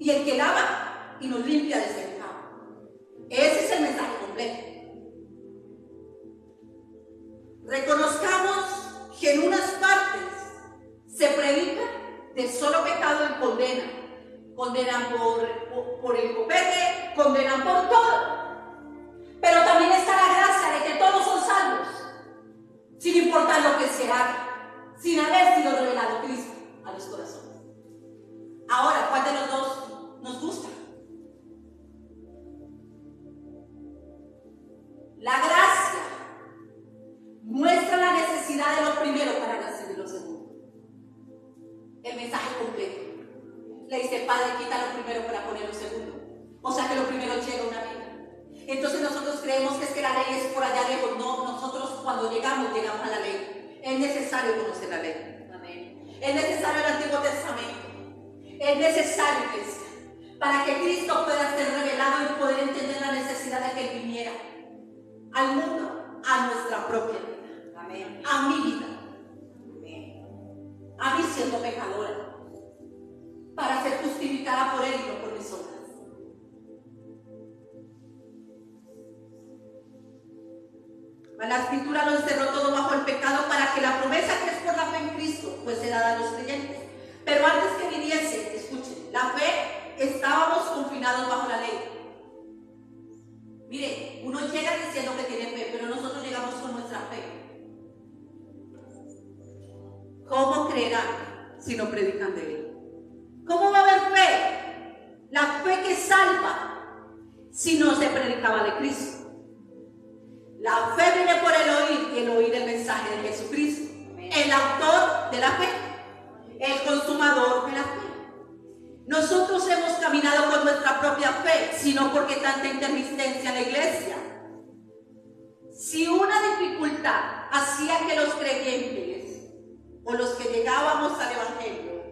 y el que lava y nos limpia de ese pecado. Ese es el mensaje completo. Reconozcamos que en unas partes se predica del solo pecado y condenan por el copete, condenan por todo. Pero también está la gracia de que todos son salvos, sin importar lo que se haga, sin haber sido revelado Cristo a los corazones. Ahora, ¿cuál de los dos nos gusta? La gracia muestra la necesidad de lo primero para recibir lo segundo. El mensaje completo. Le dice, Padre, quita lo primero para poner lo segundo. O sea que lo primero llega a una vida. Entonces nosotros creemos que es que la ley es por allá lejos. No, nosotros cuando llegamos a la ley. Es necesario conocer la ley. Amén. Es necesario el Antiguo Testamento. Es necesario, iglesia, para que Cristo pueda ser revelado y poder entender la necesidad de que Él viniera al mundo, a nuestra propia vida. Amén. A mi vida. Amén. A mí siendo pecadora, para ser justificada por Él y no por mis obras. La Escritura lo encerró todo bajo el pecado para que la promesa que es por la fe en Cristo fuese dada a los creyentes. Pero antes que viniese, escuchen, la fe, estábamos confinados bajo la ley. Mire, uno llega diciendo que tiene fe, pero nosotros llegamos con nuestra fe. ¿Cómo creerán si no predican de Él? ¿Cómo va a haber fe? La fe que salva si no se predicaba de Cristo. La fe viene por el oír y el oír el mensaje de Jesucristo. El autor de la fe, el consumador de la fe. Nosotros hemos caminado con nuestra propia fe, sino porque tanta intermitencia en la iglesia. Si una dificultad hacía que los creyentes o los que llegábamos al Evangelio,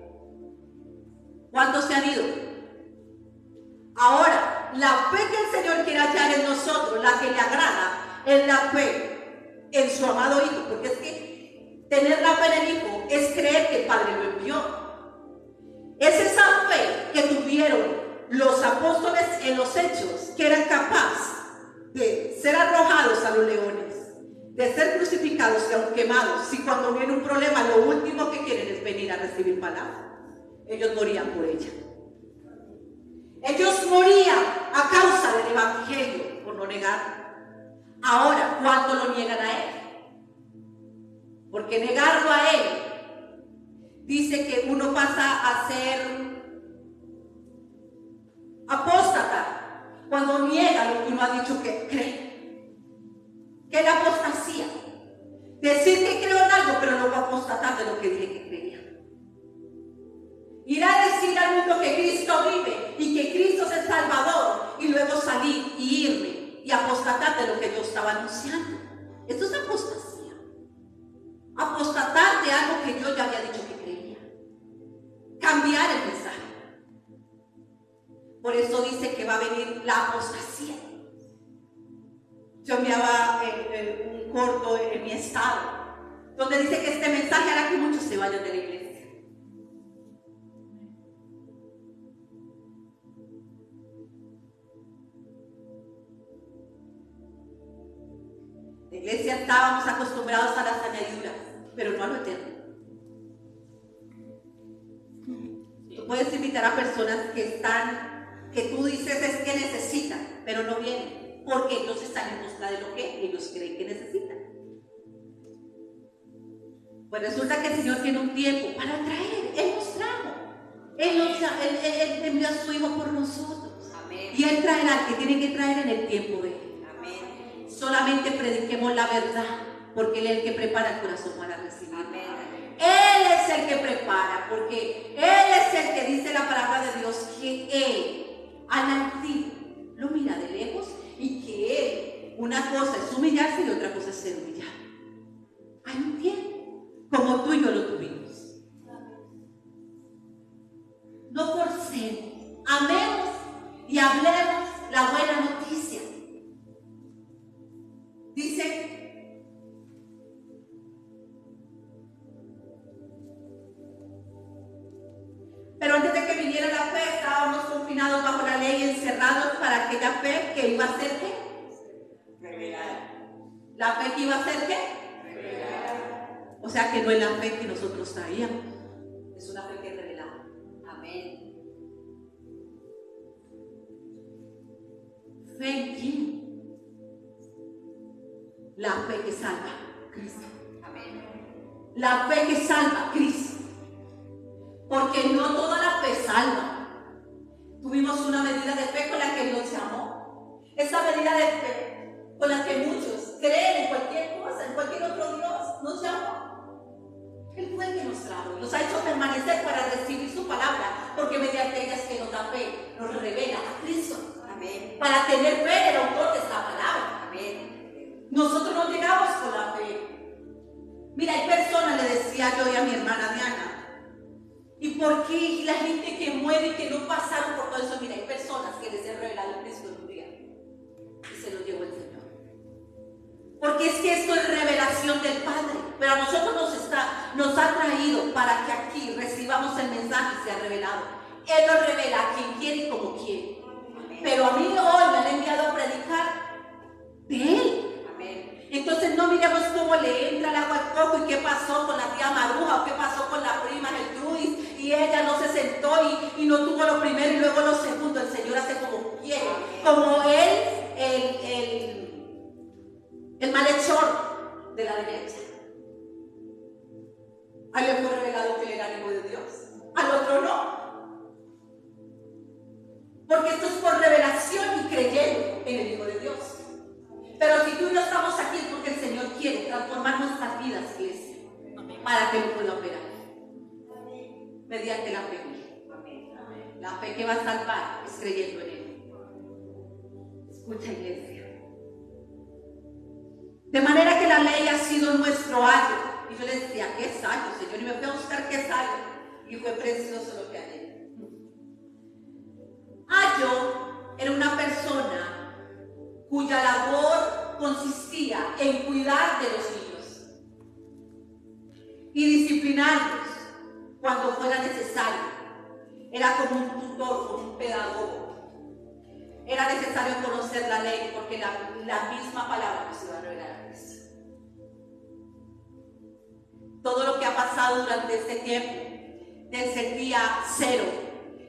¿cuántos se han ido? Ahora, la fe que el Señor quiere hallar en nosotros, la que le agrada, es la fe en su amado Hijo, porque es que tener la fe en el Hijo es creer que el Padre lo envió. Es esa fe que tuvieron los apóstoles en los Hechos, que eran capaces de ser arrojados a los leones, de ser crucificados y aún quemados. Si cuando viene un problema lo último que quieren es venir a recibir palabra, ellos morían por ella. Ellos morían a causa del Evangelio, por no negarlo. Ahora, ¿cuánto lo niegan a Él? Porque negarlo a Él dice que uno pasa a ser apóstata cuando niega lo que uno ha dicho que cree. ¿Qué es la apostasía? Decir que creo en algo, pero luego apostatar de lo que dije que creía. Ir a decir al mundo que Cristo vive y que Cristo es el Salvador y luego salir y irme y apostatar de lo que yo estaba anunciando. Esto es apostasía. Apostatar de algo que yo ya había dicho que creía. Cambiar el mensaje. Por eso dice que va a venir la apostasía. Yo enviaba un corto en mi estado, donde dice que este mensaje hará que muchos se vayan de la iglesia. La iglesia estábamos acostumbrados a las añadiduras, pero no a lo eterno. Tú puedes invitar a personas que tú dices es que necesitan, pero no vienen, porque ellos están en busca de lo que ellos creen que necesitan. Pues resulta que el Señor tiene un tiempo para traer. Él nos trajo. Él envió a su Hijo por nosotros. Amén. Y Él traerá al que tiene que traer en el tiempo de Él. Amén. Solamente prediquemos la verdad, porque Él es el que prepara el corazón para recibir. Amén. Él es el que prepara, porque Él es el que dice la palabra de Dios, que Él al altivo lo mira de lejos y que Él, una cosa es humillarse y otra cosa es ser humillado. Hay un tiempo, como tú y yo lo tuvimos. No forcemos, amemos y hablemos la buena noticia. Dice, pero antes de que viniera la fe estábamos confiados que iba a ser ¿qué? Revelada. La fe que iba a ser ¿qué? Revelada. O sea que no es la fe que nosotros traíamos. Es una fe que es revelada. Amén. ¿Fe en quién? La fe que salva, Cristo. Amén. La fe que salva, Cristo. Porque no toda la fe salva. Tuvimos una medida de fe con la que nos llamó. Esa medida de fe con la que muchos creen en cualquier cosa, en cualquier otro Dios, nos llamó. Él fue el que nos trajo y nos ha hecho permanecer para recibir su palabra, porque mediante ella es que nos da fe, nos revela a Cristo. Amén. Para tener fe en el autor de esta palabra. Amén. Nosotros no llegamos con la fe. Mira, hay personas, le decía yo y a mi hermana Diana, ¿y por qué la gente que muere y que no pasaron por todo eso? Mira, hay personas que les he revelado Cristo en un día y se lo llevó el Señor. Porque es que esto es revelación del Padre, pero a nosotros nos ha traído para que aquí recibamos el mensaje y sea revelado. Él lo revela a quien quiere y como quiere. Pero a mí hoy me han enviado a predicar de Él. Amén. Entonces no miremos cómo le entra el agua al coco y qué pasó con la tía Maruja o qué pasó con la prima Gertrudis y ella no se sentó y no tuvo lo primero y luego lo segundo. El Señor hace como quiere, como el malhechor de la derecha. A él le fue revelado que él era hijo de Dios, al otro no. Porque esto es por revelación y creyendo en el Hijo de Dios. Pero si tú y yo estamos aquí es porque el Señor quiere transformar nuestras vidas, iglesia, para que Él pueda operar. Mediante la fe. La fe que va a salvar es creyendo en Él. Escucha, iglesia. De manera que la ley ha sido nuestro ayo. Y yo le decía, ¿qué es ayo, Señor? Y me fui a buscar qué es ayo. Y fue precioso lo que hallé. Ayo era una persona cuya labor consistía en cuidar de los niños y disciplinarlos cuando fuera necesario. Era como un tutor, como un pedagogo. Era necesario conocer la ley porque la misma palabra nos iba a revelar a Cristo. Todo lo que ha pasado durante este tiempo, desde el día cero.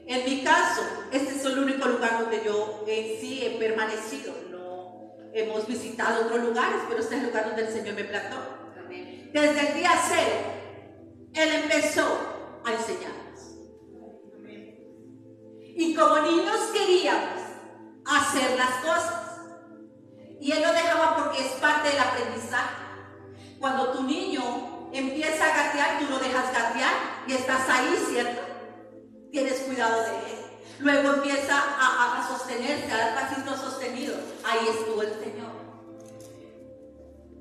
En mi caso, este es el único lugar donde yo sí he permanecido. No hemos visitado otros lugares, pero este es el lugar donde el Señor me plantó. Amén. Desde el día cero, Él empezó a enseñarnos. Amén. Y como niños queríamos hacer las cosas. Y Él lo dejaba porque es parte del aprendizaje. Cuando tu niño empieza a gatear, tú lo dejas gatear y estás ahí, ¿cierto? Tienes cuidado de él. Luego empieza a sostenerse, a dar pasitos sostenidos. Ahí estuvo el Señor.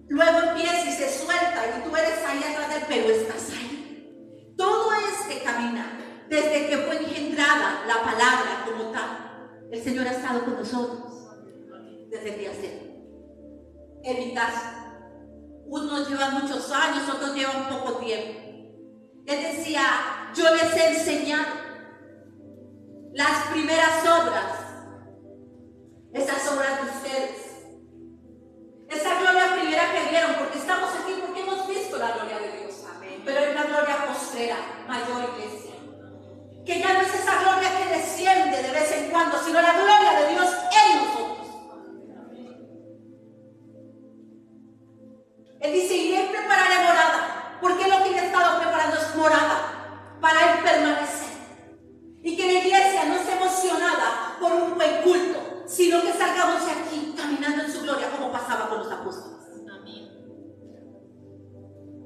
Luego empieza y se suelta y tú eres ahí atrás de él, pero estás ahí. Todo este caminar, desde que fue engendrada la palabra como tal, el Señor ha estado con nosotros desde el día cero. En mi caso, unos llevan muchos años, otros llevan poco tiempo. Él decía, yo les he enseñado las primeras obras, esas obras de ustedes, esa gloria primera que vieron, porque estamos aquí porque hemos visto la gloria de Dios. Amén. Pero es la gloria postrera, mayor, iglesia, que ya no es esa gloria que desciende de vez en cuando, sino la gloria de Dios en nosotros. Él dice, iré y prepararé morada, porque lo que Él ha estado preparando es morada para Él permanecer. Y que la iglesia no esté emocionada por un buen culto, sino que salgamos de aquí caminando en su gloria como pasaba con los apóstoles. Amén.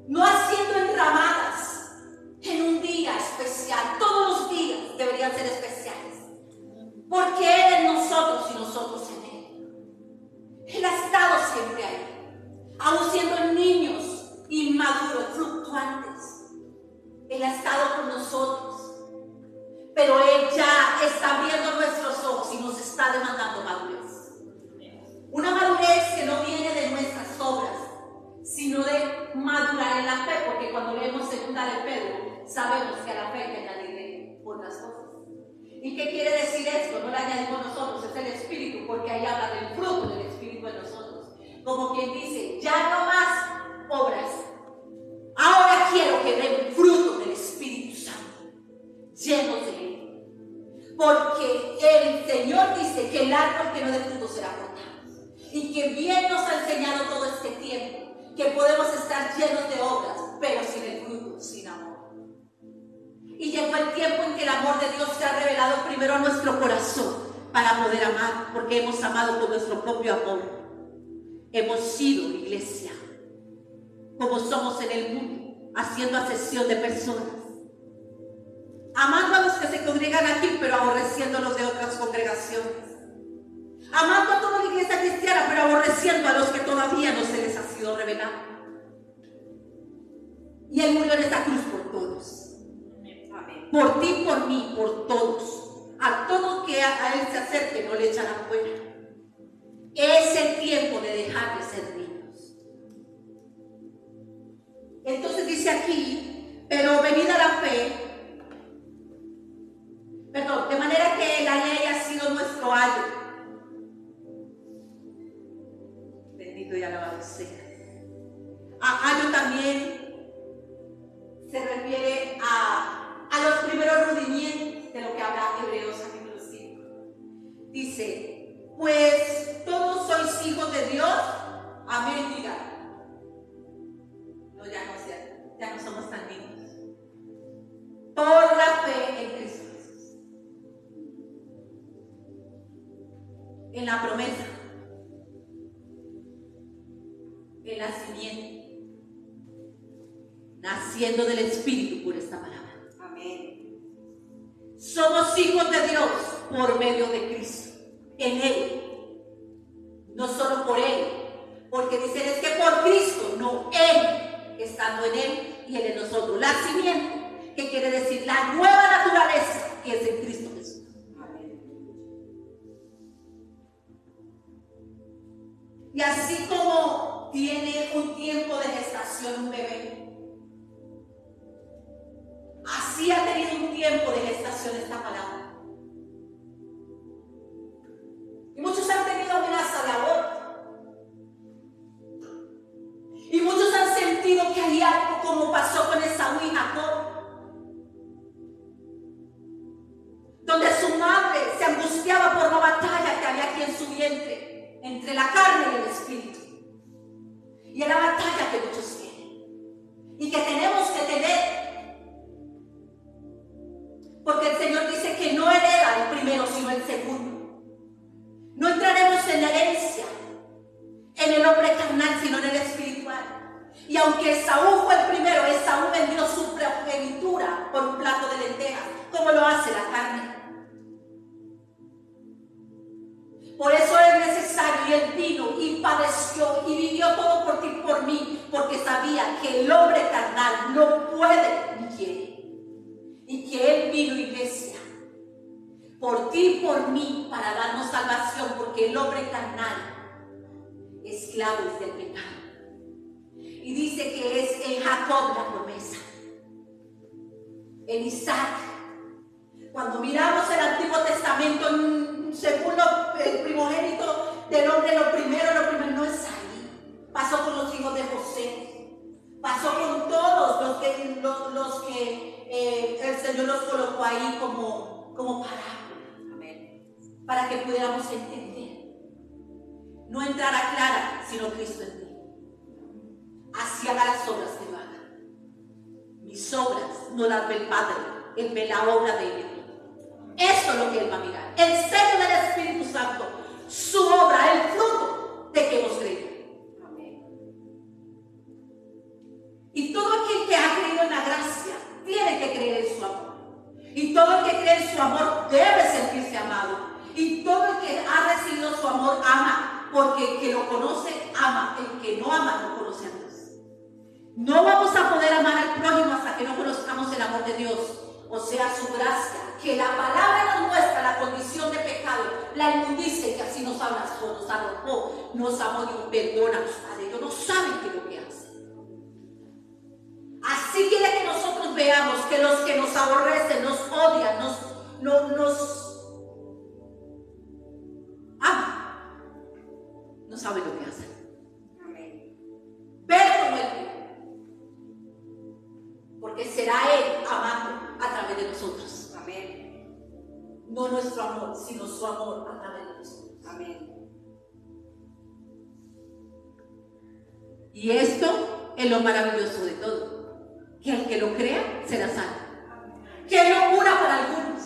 No haciendo enramadas en un día especial. Todos los días deberían ser especiales. Porque Él en nosotros y nosotros en Él. Él ha estado siempre ahí. Aún siendo niños inmaduros, fluctuantes. Él ha estado con nosotros. Pero Él ya está abriendo nuestros ojos y nos está demandando madurez. Una madurez que no viene de nuestras obras, sino de madurar en la fe, porque cuando leemos segunda de Pedro, sabemos que a la fe hay que añadirle otras cosas. ¿Y qué quiere decir esto? No le añadimos nosotros, es del Espíritu, porque ahí habla del fruto del Espíritu en nosotros. Como quien dice, ya no más obras. Ahora quiero que den fruto del Espíritu Santo, llenos de él. Porque el Señor dice que el árbol que no dé fruto será cortado. Y que bien nos ha enseñado todo este tiempo que podemos estar llenos de obras, pero sin el fruto, sin amor. Y llegó el tiempo en que el amor de Dios se ha revelado primero a nuestro corazón para poder amar, porque hemos amado con nuestro propio amor. Hemos sido iglesia, como somos en el mundo, haciendo asesión de personas, amando a los que se congregan aquí, pero aborreciendo a los de otras congregaciones, amando a toda la iglesia cristiana, pero aborreciendo a los que todavía no se les ha sido revelado. Y Él murió en esta cruz por todos. Por ti, por mí, por todos. A todo que a Él se acerque no le echarán fuera. Es el tiempo de dejar de ser niños. Entonces dice aquí, pero venida la fe, de manera que la ley ha sido nuestro ayo. Bendito y alabado sea. A ayo también se refiere a los primeros rudimientos de lo que habla Hebreos capítulo 5. Dice, pues todos sois hijos de Dios. Amén, diga. No, ya no somos tan niños. Por la fe en Cristo Jesús. En la promesa. El nacimiento. Naciendo del Espíritu por esta palabra. Amén. Somos hijos de Dios por medio de Cristo. En Él. No solo por Él. Porque dicen es que por Cristo, no Él, estando en Él y Él en nosotros. Nacimiento, que quiere decir la nueva naturaleza que es en Cristo Jesús. Amén. Y así como tiene un tiempo de gestación un bebé, así ha tenido un tiempo de gestación esta palabra. Y muchos han tenido amenaza de aborto. Y muchos han sentido que hay algo como pasó con Esaú y Jacob, donde su madre se angustiaba por la batalla que había aquí en su vientre, entre la carne y el espíritu. Y es la batalla que muchos tienen y que tenemos que tener. Porque el Señor dice que no hereda el primero, sino el segundo. No entraremos en la herencia, en el hombre carnal, sino en el espiritual. Y aunque Esaú fue el primero, Esaú vendió su primogenitura por un plato de lentejas, como lo hace la carne. Por eso es necesario, y Él vino y padeció y vivió todo por ti y por mí, porque sabía que el hombre carnal no puede ni quiere. Y que Él vino, iglesia, por ti y por mí, para darnos salvación, porque el hombre carnal, esclavo es del pecado. Y dice que es en Jacob la promesa, en Isaac. Cuando miramos el Antiguo Testamento, según el primogénito del hombre, lo primero no es ahí. Pasó con los hijos de José, pasó con todos los que el Señor los colocó ahí como parábola. Amén. Para que pudiéramos entender. No entrar a Clara, sino Cristo en ti. Así haga las obras que yo haga. Mis obras no las ve el Padre, Él ve la obra de Él. Esto es lo que Él va a mirar. El sello del Espíritu Santo, su obra, el fruto de que hemos creído. Amén. Y todo aquel que ha creído en la gracia tiene que creer en su amor. Y todo el que cree en su amor debe sentirse amado. Y todo el que ha recibido su amor ama, porque el que lo conoce ama. El que no ama no conoce a Dios. No vamos a poder amar al prójimo hasta que no conozcamos el amor de Dios, o sea, su gracia, que la palabra nos muestra la condición de pecado, la inmundicia, que así nos abrazó, nos arropó, nos amó y nos perdona. Ellos no saben qué es lo que hacen. Así quiere que nosotros veamos que los que nos aborrecen, nos odian, saben lo que hacen. Ver como Él vive. Porque será Él amando a través de nosotros. Amén. No nuestro amor, sino su amor a través de nosotros. Amén. Y esto es lo maravilloso de todo. Que el que lo crea será salvo. Que locura para algunos.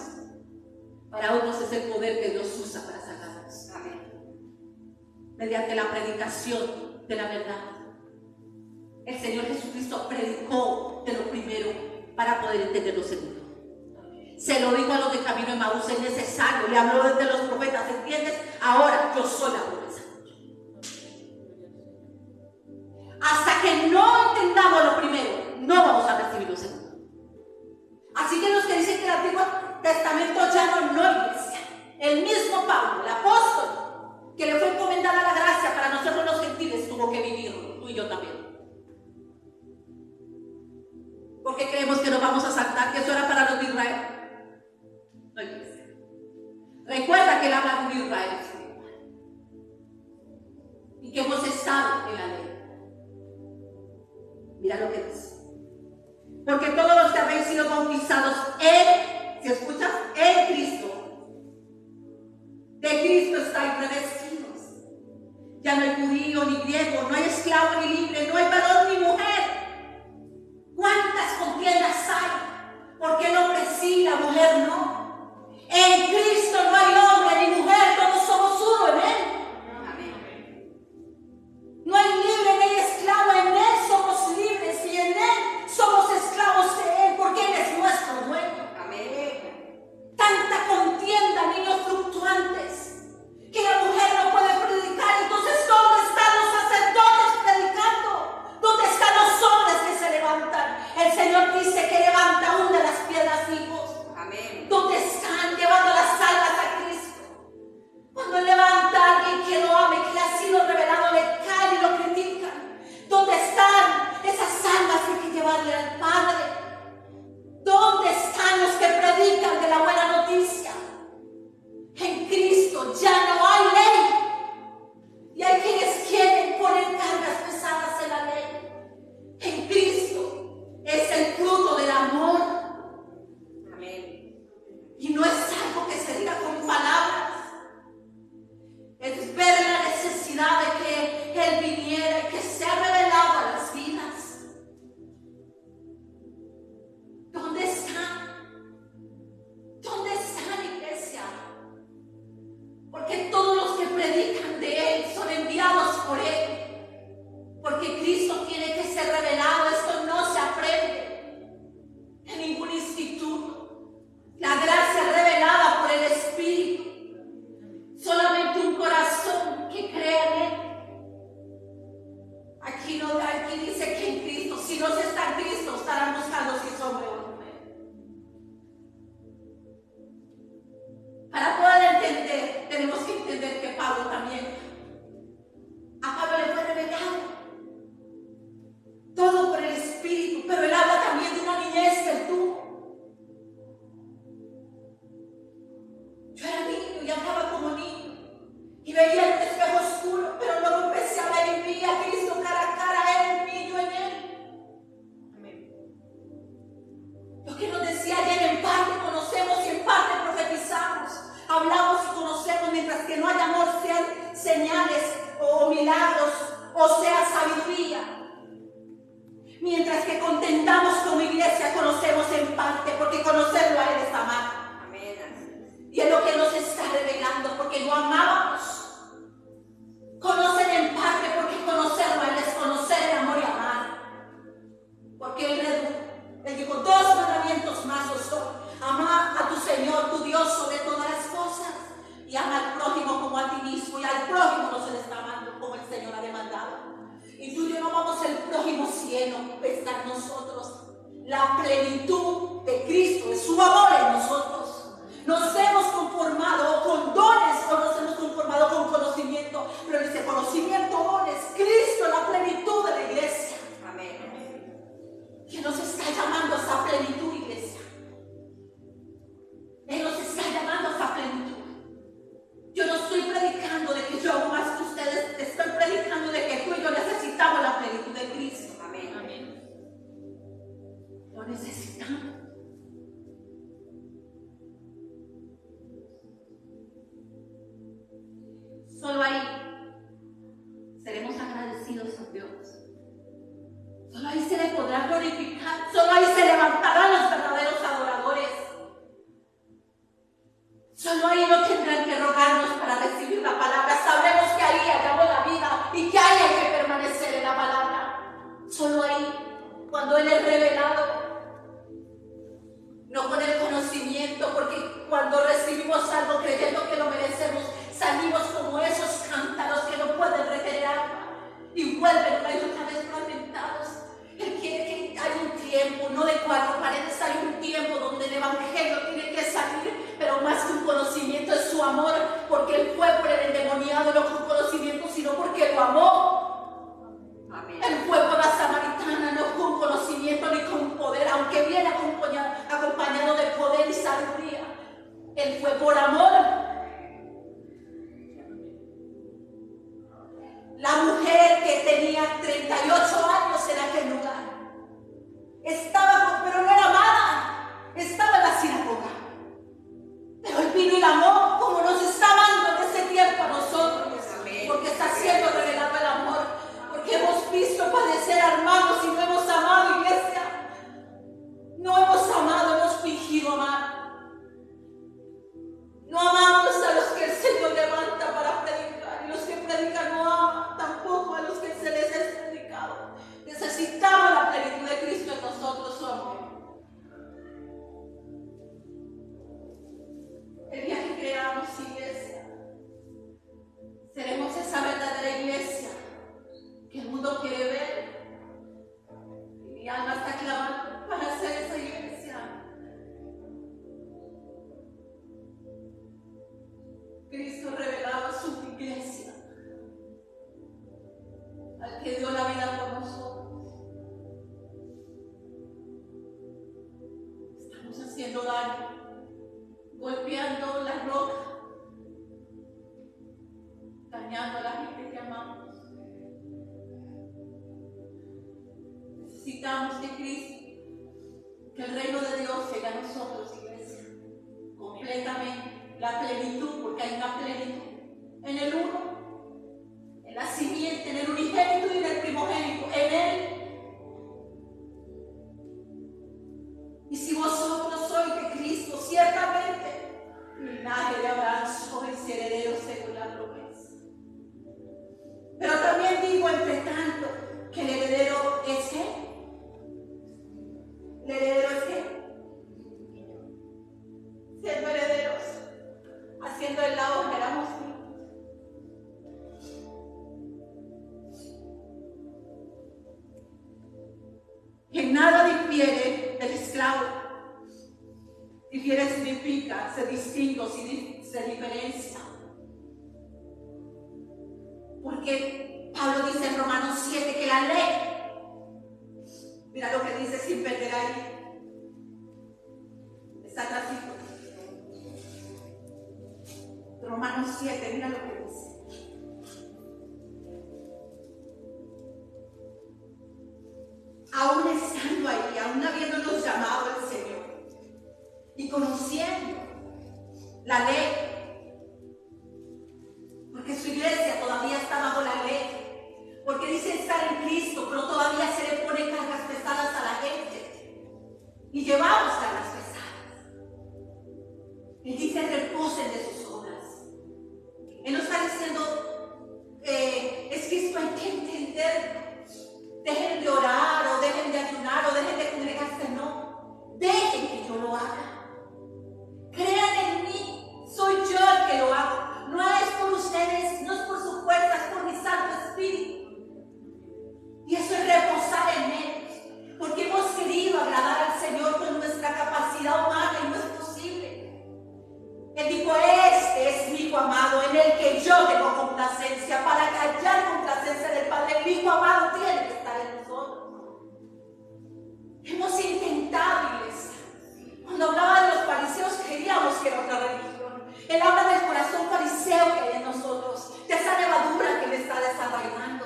Para otros es el poder que Dios usa para salvarnos. Amén. Mediante la predicación de la verdad. El Señor Jesucristo predicó de lo primero para poder entender lo segundo. Se lo dijo a los de camino de Maús, es necesario. Le habló desde los profetas, ¿entiendes? Ahora yo soy la promesa. Hasta que no entendamos lo primero, no vamos a recibir lo segundo. Así que los que dicen que el Antiguo Testamento ya no iglesia. El mismo Pablo, el apóstol, que le fue encomendada la gracia para nosotros los gentiles, tuvo que vivirlo, tú y yo también. Porque creemos que nos vamos a saltar, que eso era para los de Israel. No, iglesia. Recuerda que él habla de un Israel y que hemos estado en la ley. Mira lo que dice. Porque todos los que habéis sido bautizados en, si escuchas, en Cristo, de Cristo estáis revestidos. Ya no hay judío ni griego, no hay esclavo ni libre, no hay varón ni mujer. ¿Cuántas contiendas hay? Porque el hombre sí, la mujer no. En Cristo no hay hombre ni mujer, todos somos uno en Él. Amén. No hay libre ni esclavo, en Él somos libres y en Él somos esclavos de Él, porque Él es nuestro dueño. Amén. Tanta contienda, niños fluctuantes, que la mujer no puede predicar. Entonces, ¿dónde están los sacerdotes predicando? ¿Dónde están los hombres que se levantan? El Señor dice que levanta aún de las piedras hijos. Amén. ¿Dónde están llevando las almas a Cristo? Cuando levanta a alguien que lo ame, que le ha sido revelado, le caen y lo critican. ¿Dónde están esas almas que hay que llevarle al Padre? ¿Dónde están los que predican de la buena noticia? En Cristo ya no hay ley. Y hay quienes quieren poner cargas pesadas en la ley. En Cristo es el fruto del amor. Amén. Y no es algo que se diga con palabras. Es ver la necesidad de que Él viniera y que sea revelado a las vidas. ¿Dónde están? ¿Dónde están, iglesia? Porque todos los que predican de Él son enviados por Él. Porque Cristo tiene que ser revelado. Esto no se aprende en ningún instituto. La gracia revelada por el Espíritu. Solamente un corazón que crea en Él. Aquí dice que en Cristo, si no se está en Cristo, estarán buscando si es hombre o mujer. Para poder entender, tenemos que entender que Pablo también, a Pablo le fue revelado todo por el Espíritu, pero él habla también de una niñez que él tuvo. Yo era niño y hablaba como niño y veía el espejo oscuro, pero luego empecé a ver y vi a Cristo cara a cara, él, el niño en Él. Amén. Lo que nos decía ayer, en parte conocemos y en parte profetizamos, hablamos y conocemos, mientras que no haya amor, sean señales o milagros o sea sabiduría. Mientras que contentamos como iglesia, conocemos en parte, porque conocerlo a Él es amar. Y es lo que nos está revelando, porque no amábamos. Conocen en parte, porque conocerlo a Él es conocer el amor y amar. Porque Él dijo, 2 mandamientos más os doy: amar a tu Señor, tu Dios, sobre todas las cosas, y amar al prójimo como a ti mismo. Y al prójimo no se le está amando como el Señor ha demandado. Y tú y yo no vamos al prójimo cielo, está en nosotros. La plenitud de Cristo, de su amor en nosotros. Nos hemos conformado con dones o nos hemos conformado con conocimiento, pero dice conocimiento, dones, Cristo, la plenitud de la iglesia. Amén. Que nos está llamando a esa plenitud, iglesia. Él nos está llamando a esa plenitud. Yo no estoy predicando de que yo hago más que ustedes, estoy Solo ahí seremos agradecidos a Dios. Solo ahí se le podrá glorificar. Solo ahí se levantarán los verdaderos adoradores. Solo ahí no tendrán que rogarnos para recibir la palabra. Sabremos que ahí hallamos la vida y que ahí hay que permanecer en la palabra. Solo ahí, cuando Él es revelado. No con el conocimiento, porque cuando recibimos algo creyendo que lo merecemos, salimos como esos cántaros que no pueden retener agua y vuelven una y otra vez fragmentados. Él quiere que haya un tiempo, no de 4 paredes, hay un tiempo donde el evangelio tiene que salir, pero más que un conocimiento es su amor, porque Él fue por el endemoniado, no con conocimiento, sino porque lo amó. Amén. Él fue por la samaritana, no con conocimiento ni con poder, aunque viene acompañado de poder y sabiduría. Él fue por amor. La mujer que tenía 38 años en aquel lugar estaba, pero no era amada, estaba en la sinagoga. Pero Él vino y la amó como nos está amando en este tiempo a nosotros. Porque está siendo revelado el amor. Porque hemos visto padecer a hermanos y no hemos amado, iglesia. No hemos amado, hemos fingido amar. No amamos a los que el Señor levanta para predicar, y los que predican no aman tampoco a los que se les es predicado. Necesitamos la plenitud de Cristo en nosotros, su amor. El día que creamos iglesia, seremos esa verdadera iglesia que el mundo quiere ver. Y mi alma está clamando para ser esa iglesia. Cristo revelado a su iglesia, al que dio la vida por nosotros. Estamos haciendo daño, golpeando la roca, dañando a la gente que amamos. Necesitamos que Cristo, que el reino de Dios llegue a nosotros, iglesia, completamente. La plenitud, porque hay una plenitud en el uno, en la simiente, en el unigénito y en el primogénito, en Él. Y si vosotros sois de Cristo, ciertamente, linaje de Abraham sois herederos según la promesa. Pero también digo, entre tanto, que el heredero es ¿qué? ¿El heredero es qué? Siendo herederos, haciendo el lado que éramos hijos. En nada difiere el esclavo. Difiere significa, se distingue, se diferencia. Porque Pablo dice en Romanos 7 que la ley, mira lo que dice sin perder ahí, está atrásito. Romanos 7, mira lo que dice. Aún estando ahí, aún habiéndonos llamado el Señor y conociendo la ley, porque su iglesia todavía está bajo la ley, porque dice estar en Cristo, pero todavía se le pone cargas pesadas a la gente y llevamos cargas pesadas. Él dice reposen de sus obras. Él no está diciendo, es que esto hay que entenderlo. Dejen de orar, o dejen de ayunar, o dejen de congregarse. No, dejen que yo lo haga. Crean en mí, soy yo el que lo hago. No es por ustedes, no es por su fuerza, es por mi Santo Espíritu. Y eso es reposar en Él, porque hemos querido agradar al Señor con nuestra capacidad humana y no es posible. Él dijo, este es mi Hijo amado, en el que yo tengo complacencia, para hallar complacencia del Padre. El Hijo amado tiene que estar en nosotros. Hemos intentado, iglesia. Cuando hablaba de los fariseos, queríamos que era otra religión. Él habla del corazón fariseo que hay en nosotros, de esa levadura que le está desarraigando.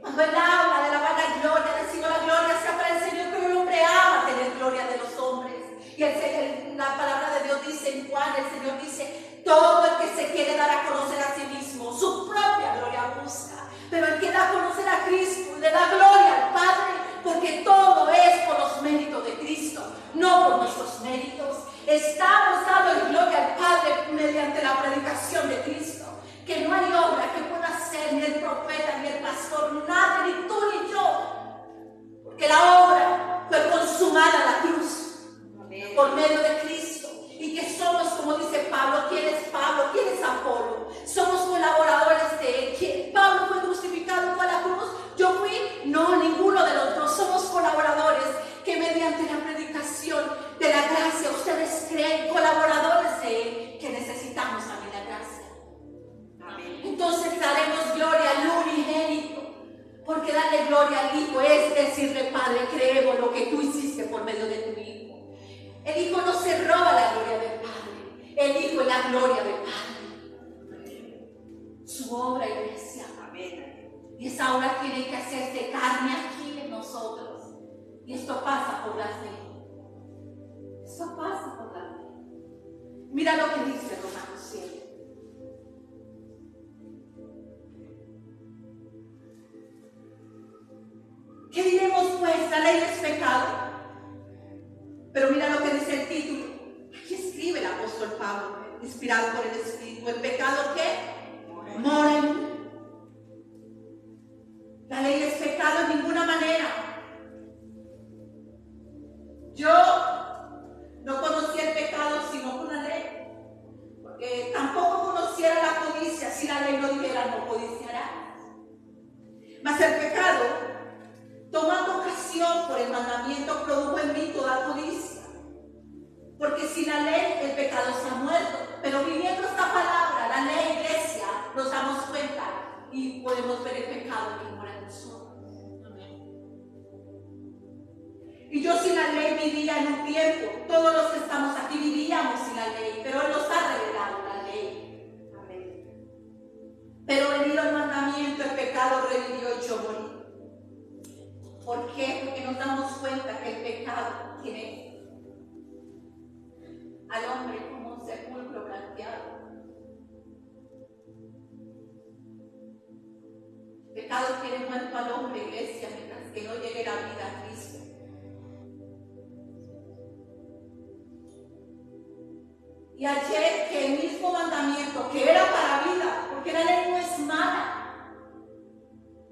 Cuando Él habla de la vana gloria, decimos la gloria sea para el Señor, pero el hombre ama tener gloria de los hombres. Y la palabra de Dios dice en Juan, el Señor dice, todo el que se quiere dar a conocer a sí mismo gloria del Padre. Su obra, iglesia. Amén. Y esa obra tiene que hacerse carne aquí en nosotros. Y esto pasa por la fe. Esto pasa por la fe. Mira lo que dice Romanos 7. ¿Qué diremos pues? ¿La ley es pecado? Pero mira lo que dice el título. Aquí escribe el apóstol Pablo, inspirado por el Espíritu. ¿El pecado qué? Mora en mí. La ley es pecado en ninguna manera. Yo no conocía el pecado sino con la ley. Porque tampoco conociera la codicia si la ley no dijera no codiciarás. Mas el pecado, tomando ocasión por el mandamiento, produjo en mí toda codicia. Porque sin la ley el pecado está muerto. Pero viviendo esta palabra, la ley, iglesia, nos damos cuenta y podemos ver el pecado que mora en nosotros. Y yo sin la ley vivía en un tiempo. Todos los que estamos aquí vivíamos sin la ley, pero Él nos ha revelado la ley. Amén. Pero venido el mandamiento, el pecado revivió y yo morí. ¿Por qué? Porque nos damos cuenta que el pecado tiene al hombre como un sepulcro blanqueado. El pecado tiene muerto al hombre, iglesia, mientras que no llegue la vida a Cristo. Y ayer que el mismo mandamiento que era para vida, porque la ley no es mala,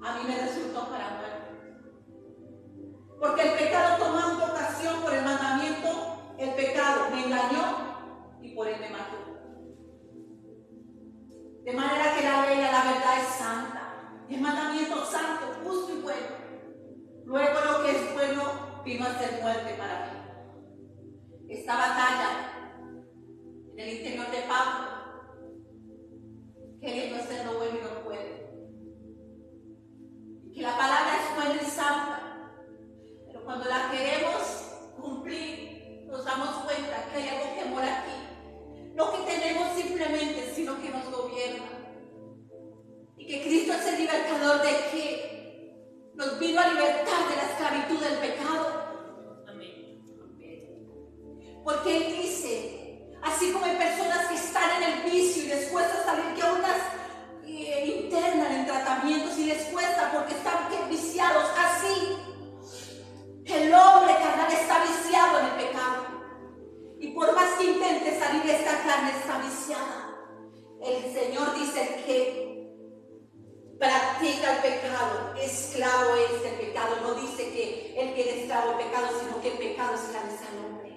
a mí me resultó para muerte. Porque el pecado tomando ocasión por el mandamiento, el pecado me engañó y por él me mató. De manera que la ley, la verdad, es santa. El mandamiento santo, justo y bueno. Luego lo que es bueno vino a ser muerte para mí. Esta batalla en el interior de Pablo, queriendo hacer lo bueno y no puede. Y que la palabra es buena y santa, pero cuando la queremos cumplir, nos damos cuenta que hay algo que mora aquí. No que tenemos simplemente, sino que nos gobierna. Y que Cristo es el libertador de que nos vino a libertar de la esclavitud del pecado. Amén. Porque Él dice, así como hay personas que están en el vicio y les cuesta salir, que aún las internan en tratamientos y les cuesta porque están viciados, así el hombre carnal está viciado en el pecado. Y por más que intente salir, esta carne está viciada. El Señor dice que practica el pecado, esclavo es el pecado. No dice que él quiere esclavo del pecado, sino que el pecado esclaviza al hombre.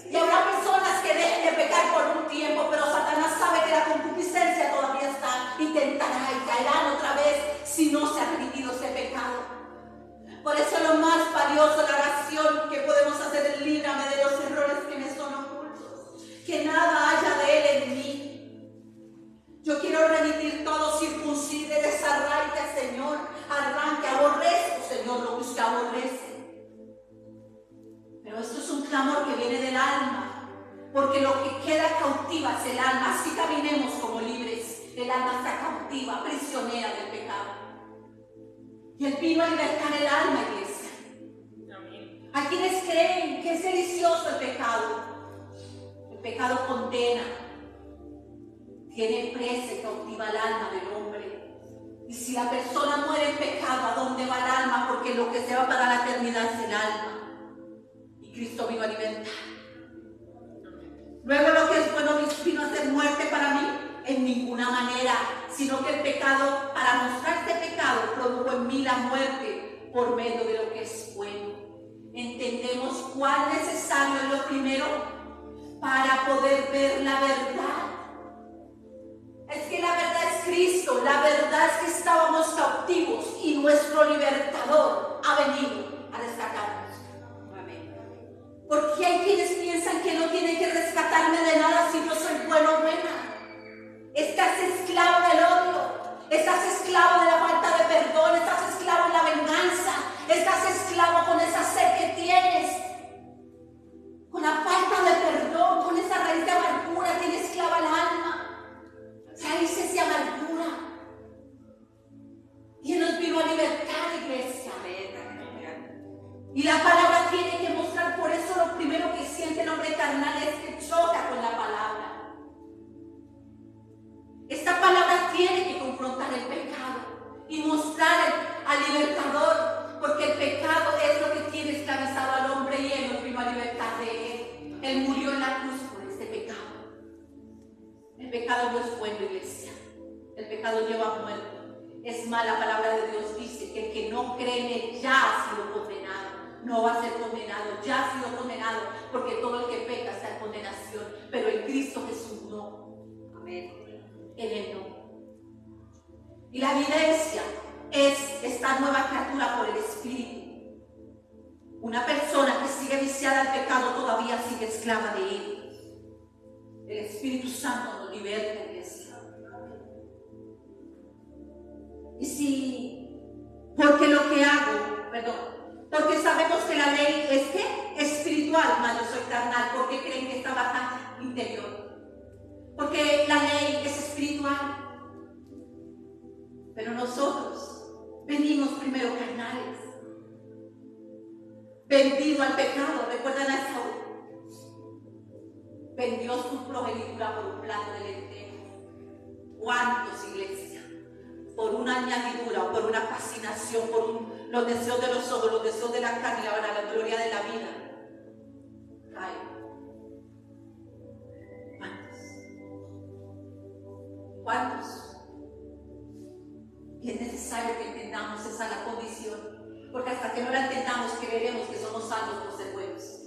Y habrá personas que dejen de pecar por un tiempo, pero Satanás sabe que la concupiscencia todavía está y tentará y caerán otra vez si no se ha remitido ese pecado. Por eso lo más valioso, la oración que podemos hacer es: líbrame de los errores que me son ocultos, que nada haya de él en mí. Yo quiero remitir todo, circuncide, desarraiga, Señor, arranque, aborrezco, Señor, lo que usted aborrece. Pero esto es un clamor que viene del alma, porque lo que queda cautiva es el alma. Así caminemos como libres. El alma está cautiva, prisionera del pecado. Y Él vino a libertar el alma, iglesia. Amén. Hay quienes creen que es delicioso el pecado. El pecado condena, tiene presa y cautiva el alma del hombre. Y si la persona muere en pecado, ¿a dónde va el alma? Porque lo que se va para la eternidad es el alma. Cristo vino a alimentar. Luego lo que es bueno vino a ser muerte para mí, en ninguna manera, sino que el pecado, para mostrar este pecado, produjo en mí la muerte por medio de lo que es bueno. Entendemos cuán necesario es lo primero para poder ver la verdad. Es que la verdad es Cristo, la verdad es que estábamos cautivos y nuestro libertador ha venido a rescatarnos. Porque hay quienes piensan que no tienen que rescatarme de nada si yo soy bueno o buena. Estás esclavo del odio, estás esclavo de la falta de perdón, estás esclavo de la venganza, estás esclavo con esa sed que tienes, con la falta de perdón, con esa libertador, porque el pecado es lo que tiene esclavizado al hombre y Él nos vino a libertar de él. Él murió en la cruz por este pecado. El pecado no es bueno, iglesia. El pecado lleva a muerte. Es más, la palabra de Dios dice que el que no cree en Él ya ha sido condenado. No va a ser condenado, ya ha sido condenado, porque todo el que peca está en condenación. Pero en Cristo Jesús no. Amén. En Él no. Y la evidencia es esta nueva criatura por el Espíritu. Una persona que sigue viciada al pecado todavía sigue esclava de Él. El Espíritu Santo nos liberta, iglesia. Y si, porque lo que hago, porque sabemos que la ley es ¿qué? Espiritual, mas yo soy carnal. ¿Por qué creen que esta batalla interior? Porque la ley es espiritual. Pero nosotros venimos primero carnales, vendido al pecado. ¿Recuerdan a Saúl? Vendió su progenitura por un plato de lentejas. ¿Cuántos, iglesia? Por una añadidura o por una fascinación, por los deseos de los ojos, los deseos de la carne, la gloria de la vida. Ay. ¿Cuántos? Y es necesario que entendamos esa la condición, porque hasta que no la entendamos creeremos que somos salvos por ser buenos.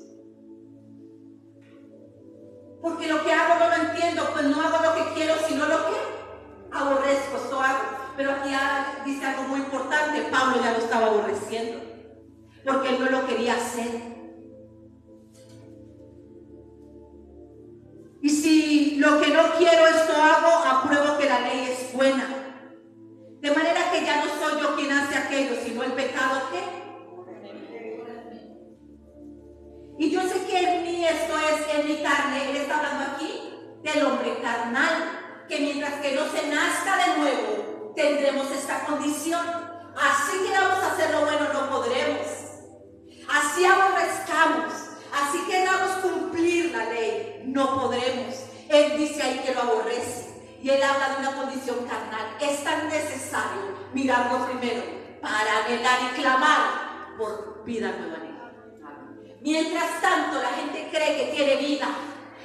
Porque lo que hago no lo entiendo, pues no hago lo que quiero, sino lo que aborrezco, esto hago. Pero aquí dice algo muy importante, Pablo ya lo estaba aborreciendo, porque él no lo quería hacer. Y si lo que no quiero esto hago, apruebo que la ley es buena. De manera que ya no soy yo quien hace aquello, sino el pecado que. Y yo sé que en mí esto es en mi carne. Él está hablando aquí del hombre carnal, que mientras que no se nazca de nuevo, tendremos esta condición. Así queramos hacer lo bueno, no podremos. Así aborrezcamos, así queramos cumplir la ley, no podremos. Él dice ahí que lo aborrece. Y él habla de una condición carnal. Es tan necesario mirarlo primero para anhelar y clamar por vida nueva. Mientras tanto, la gente cree que tiene vida.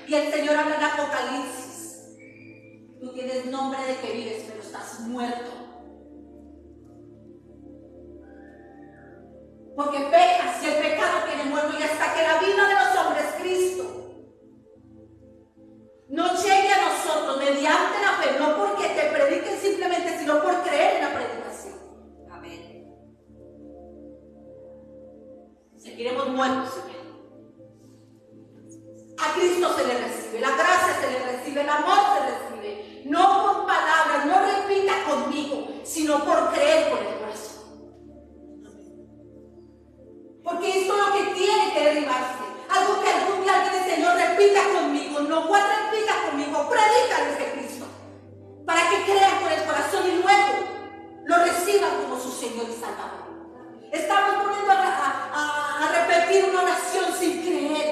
Y el Señor habla en Apocalipsis. Tú tienes nombre de que vives, pero estás muerto. Porque pecas y el pecado tiene muerto. Y hasta que la vida de los hombres, Cristo, no llegue a nosotros mediante la fe, no porque te prediquen simplemente, sino por creer en la predicación. Amén. Seguiremos muertos en Él. A Cristo se le recibe, la gracia se le recibe, el amor se recibe. No por palabras, no repita conmigo, sino por creer con el corazón. Porque esto es lo que tiene que derribarse. Algo que algún día alguien dice, Señor, repita conmigo. No, ¿cuál repita conmigo? Predícales de Cristo. Para que crean con el corazón y luego lo reciban como su Señor y Salvador. Estamos poniendo a repetir una oración sin creer.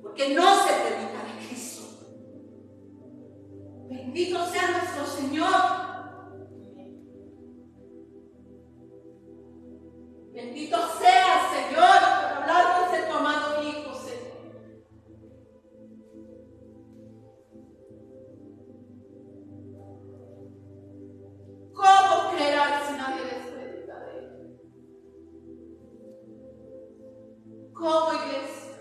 Porque no se predica de Cristo. Bendito sea nuestro Señor. Bendito sea, Señor, por hablarnos de tu amado Hijo, Señor. ¿Cómo creerán si nadie les predica de Él? ¿Cómo, iglesia?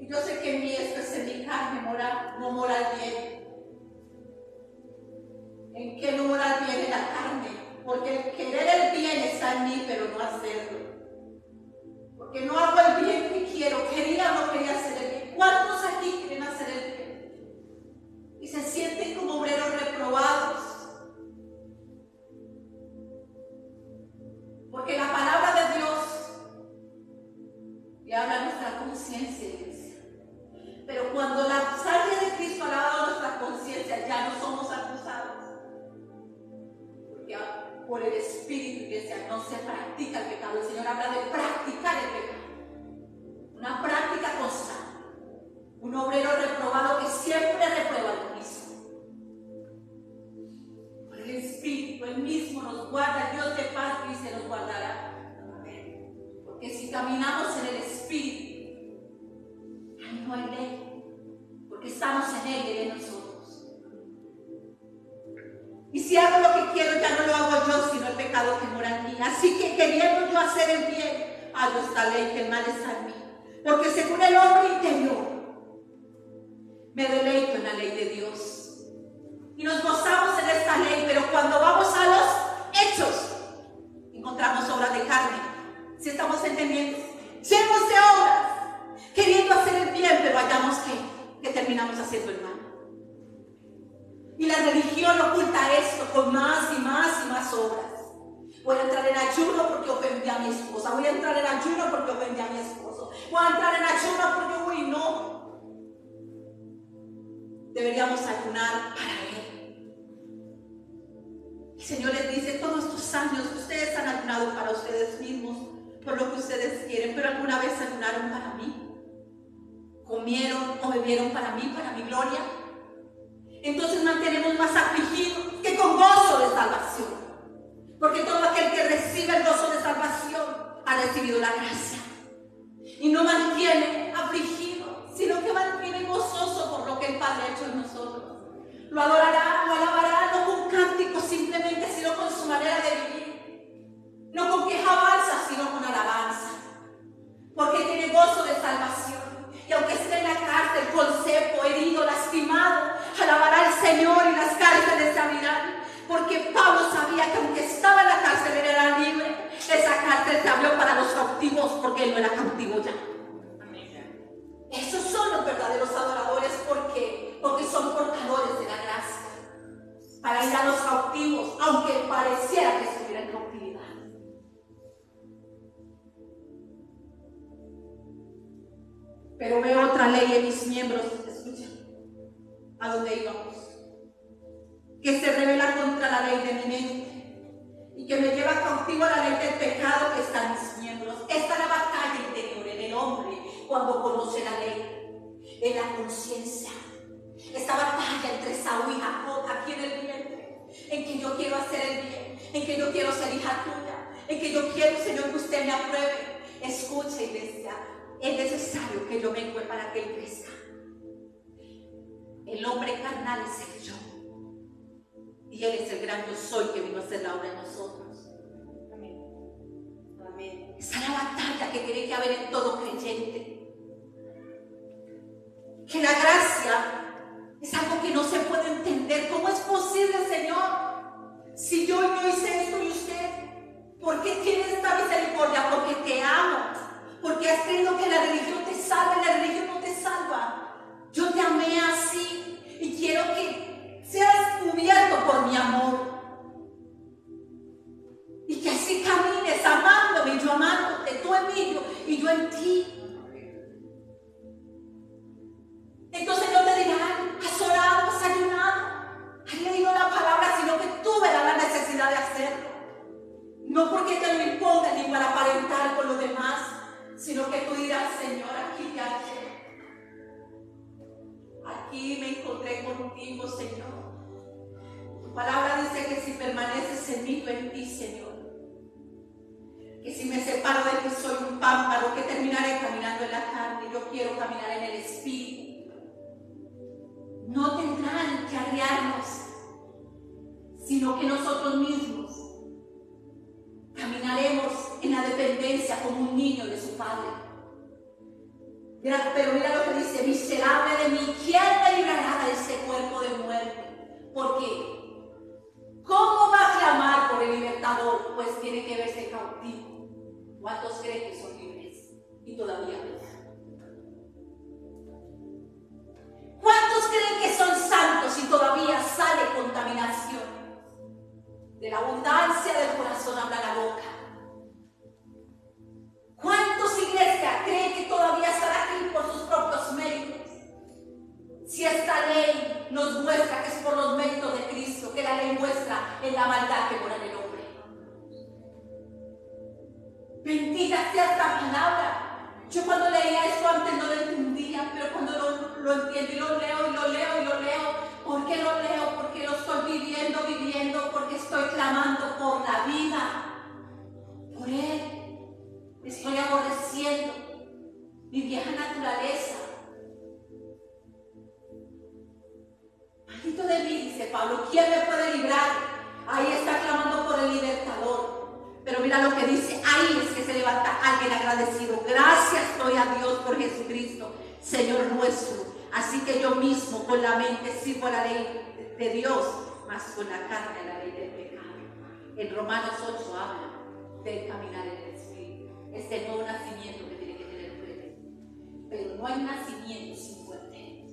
Yo sé que en mí esto es en mi carne moral, no mora el bien. ¿En qué no mora el bien? En la carne. Porque el querer el bien está en mí, pero no hacerlo. Porque no hago el bien que quiero. Quería o no quería hacer el bien. ¿Cuántos aquí quieren hacer el bien? Y se sienten como obreros reprobados. Porque la palabra de Dios le habla a nuestra conciencia. Pero cuando la sangre de Cristo ha lavado nuestra conciencia, ya no somos acusados. Porque por el Espíritu, iglesia, no se practica el pecado. El Señor habla de practicar el pecado. Una práctica constante. Un obrero reprobado que siempre reprueba lo mismo. Por el Espíritu, Él mismo nos guarda. Dios de paz dice, nos guardará. Porque si caminamos en el Espíritu, ahí no hay ley. Porque estamos en Él y en nosotros. Y si hago lo que quiero, ya no lo hago yo, sino el pecado que mora en mí. Así que queriendo yo hacer el bien, hago esta ley, que el mal está en mí. Porque según el hombre interior, me deleito en la ley de Dios. Y nos gozamos en esta ley, pero cuando vamos a los hechos, encontramos obras de carne. ¿Sí estamos entendiendo? Llenos de obras, queriendo hacer el bien, pero hallamos que terminamos haciendo el mal. Y la religión oculta esto con más y más y más obras. Voy a entrar en ayuno porque ofendí a mi esposa. Voy a entrar en ayuno porque ofendí a mi esposo. Voy a entrar en ayuno porque, uy, no. Deberíamos ayunar para Él. El Señor les dice, todos estos años ustedes han ayunado para ustedes mismos, por lo que ustedes quieren, pero alguna vez ayunaron para mí. Comieron o bebieron para mí, para mi gloria. Entonces mantenemos más afligidos que con gozo de salvación. Porque todo aquel que recibe el gozo de salvación ha recibido la gracia. Y no mantiene afligido, sino que mantiene gozoso por lo que el Padre ha hecho en nosotros. Lo adorará, lo alabará, no con cánticos simplemente, sino con su manera de vivir. No con quejabanza, sino con alabanza. Porque tiene gozo de salvación. Y aunque esté en la cárcel, con cepo, herido, lastimado, alabará al Señor y las cárceles se abrirán. Porque Pablo sabía que aunque estaba en la cárcel, él era libre. Esa cárcel se abrió para los cautivos, porque él no era cautivo ya. Esos son los verdaderos adoradores, porque son portadores de la gracia. Para ir a los cautivos, aunque pareciera que estuviera en cautividad. Pero veo otra ley en mis miembros, escuchen, a dónde íbamos, que se revela contra la ley de mi mente y que me lleva cautivo a la ley del pecado que está en mis miembros. Esta es la batalla interior en el hombre cuando conoce la ley, en la conciencia. Esta batalla entre Saúl y Jacob aquí en el vientre, en que yo quiero hacer el bien, en que yo quiero ser hija tuya, en que yo quiero, Señor, que usted me apruebe. Escuche, iglesia, es necesario que yo venga para que Él crezca. El hombre carnal es el yo. Y Él es el gran yo soy que vino a hacer la obra en nosotros. Amén. Amén. Esa es la batalla que tiene que haber en todo creyente. Que la gracia es algo que no se puede entender. ¿Cómo es posible, Señor? Si yo no hice esto y usted, ¿por qué tienes esta misericordia? Porque te amo. Porque has creído que la religión te salva y la religión no te salva. Yo te amé así y quiero que seas cubierto por mi amor. Y que así camines amándome y yo amándote, tú en mí y yo en ti. Entonces no te dirán, has orado, has ayunado, has leído la palabra, sino que tú verás la necesidad de hacerlo. No porque te lo impongan ni para aparentar con los demás, sino que tú dirás, Señor, aquí te hallé. Aquí me encontré contigo, Señor. Tu palabra dice que si permaneces en mí, yo en ti, Señor. Que si me separo de ti soy un pámpano, que terminaré caminando en la carne. Yo quiero caminar en el Espíritu. No tendrán que arriarnos, sino que nosotros mismos caminaremos en la dependencia como un niño de su padre. Pero mira lo que dice: miserable de mí, ¿quién me librará de este cuerpo de muerte? Porque ¿cómo va a clamar por el libertador? Pues tiene que verse cautivo. ¿Cuántos creen que son libres y todavía no? ¿Cuántos creen que son santos y todavía sale contaminación? De la abundancia del corazón habla la boca. ¿Cuántos, iglesia, creen que todavía están aquí por sus propios méritos? Si esta ley nos muestra que es por los méritos de Cristo, que la ley muestra en la maldad que mora en el hombre. Bendita sea esta palabra. Yo cuando leía esto antes no lo entendía. entendía, pero cuando lo entiendo y lo leo y lo leo y lo leo, ¿por qué lo leo? Porque lo estoy viviendo, porque estoy clamando por la vida, por Él. Estoy aborreciendo mi vieja naturaleza. Maldito de mí, dice Pablo, ¿quién me puede librar? Ahí está clamando por el libertador. Pero mira lo que dice, ahí es que se levanta alguien agradecido. Gracias doy a Dios por Jesucristo, Señor nuestro. Así que yo mismo con la mente sirvo la ley de Dios, mas con la carne la ley del pecado. En Romanos 8 habla del caminar en el Espíritu. Este nuevo nacimiento que tiene que tener fuerte. Pero no hay nacimiento sin fuerte.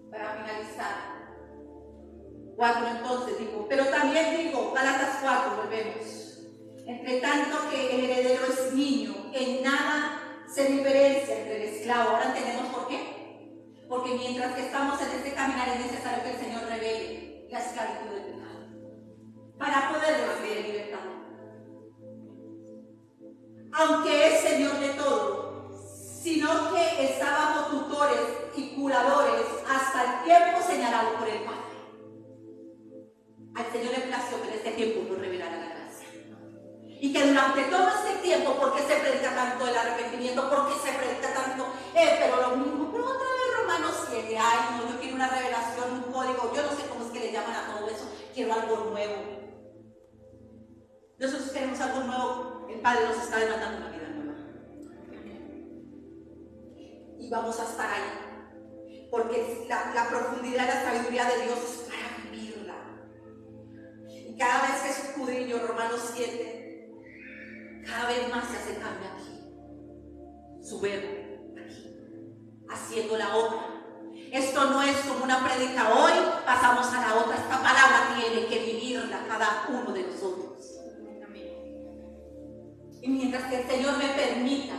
Para finalizar, 4 entonces digo, pero también digo, Gálatas 4, volvemos. Entre tanto que el heredero es niño, en nada se diferencia entre el esclavo. Ahora entendemos por qué. Porque mientras que estamos en este caminar es necesario que el Señor revele la esclavitud del pecado para poder recibir el libertador. Aunque es Señor de todo, sino que está bajo tutores y curadores hasta el tiempo señalado por el Padre. Al Señor le plació que en este tiempo nos revelara la gracia. Y que durante todo este tiempo, ¿por qué se predica tanto el arrepentimiento? ¿Por qué se predica tanto? Pero lo mismo, pero otra vez Romanos 7, ay no, yo quiero una revelación, un código, yo no sé cómo es que le llaman a todo eso, quiero algo nuevo. Nosotros queremos algo nuevo, el Padre nos está demandando una vida nueva. Y vamos a estar ahí, porque la profundidad de la sabiduría de Dios es para vivirla. Y cada vez que escudriño Romanos 7, cada vez más se hace cambio aquí. Su verbo aquí, haciendo la obra. Esto no es como una prédica hoy, pasamos a la otra. Esta palabra tiene que vivirla cada uno de nosotros. Y mientras que el Señor me permita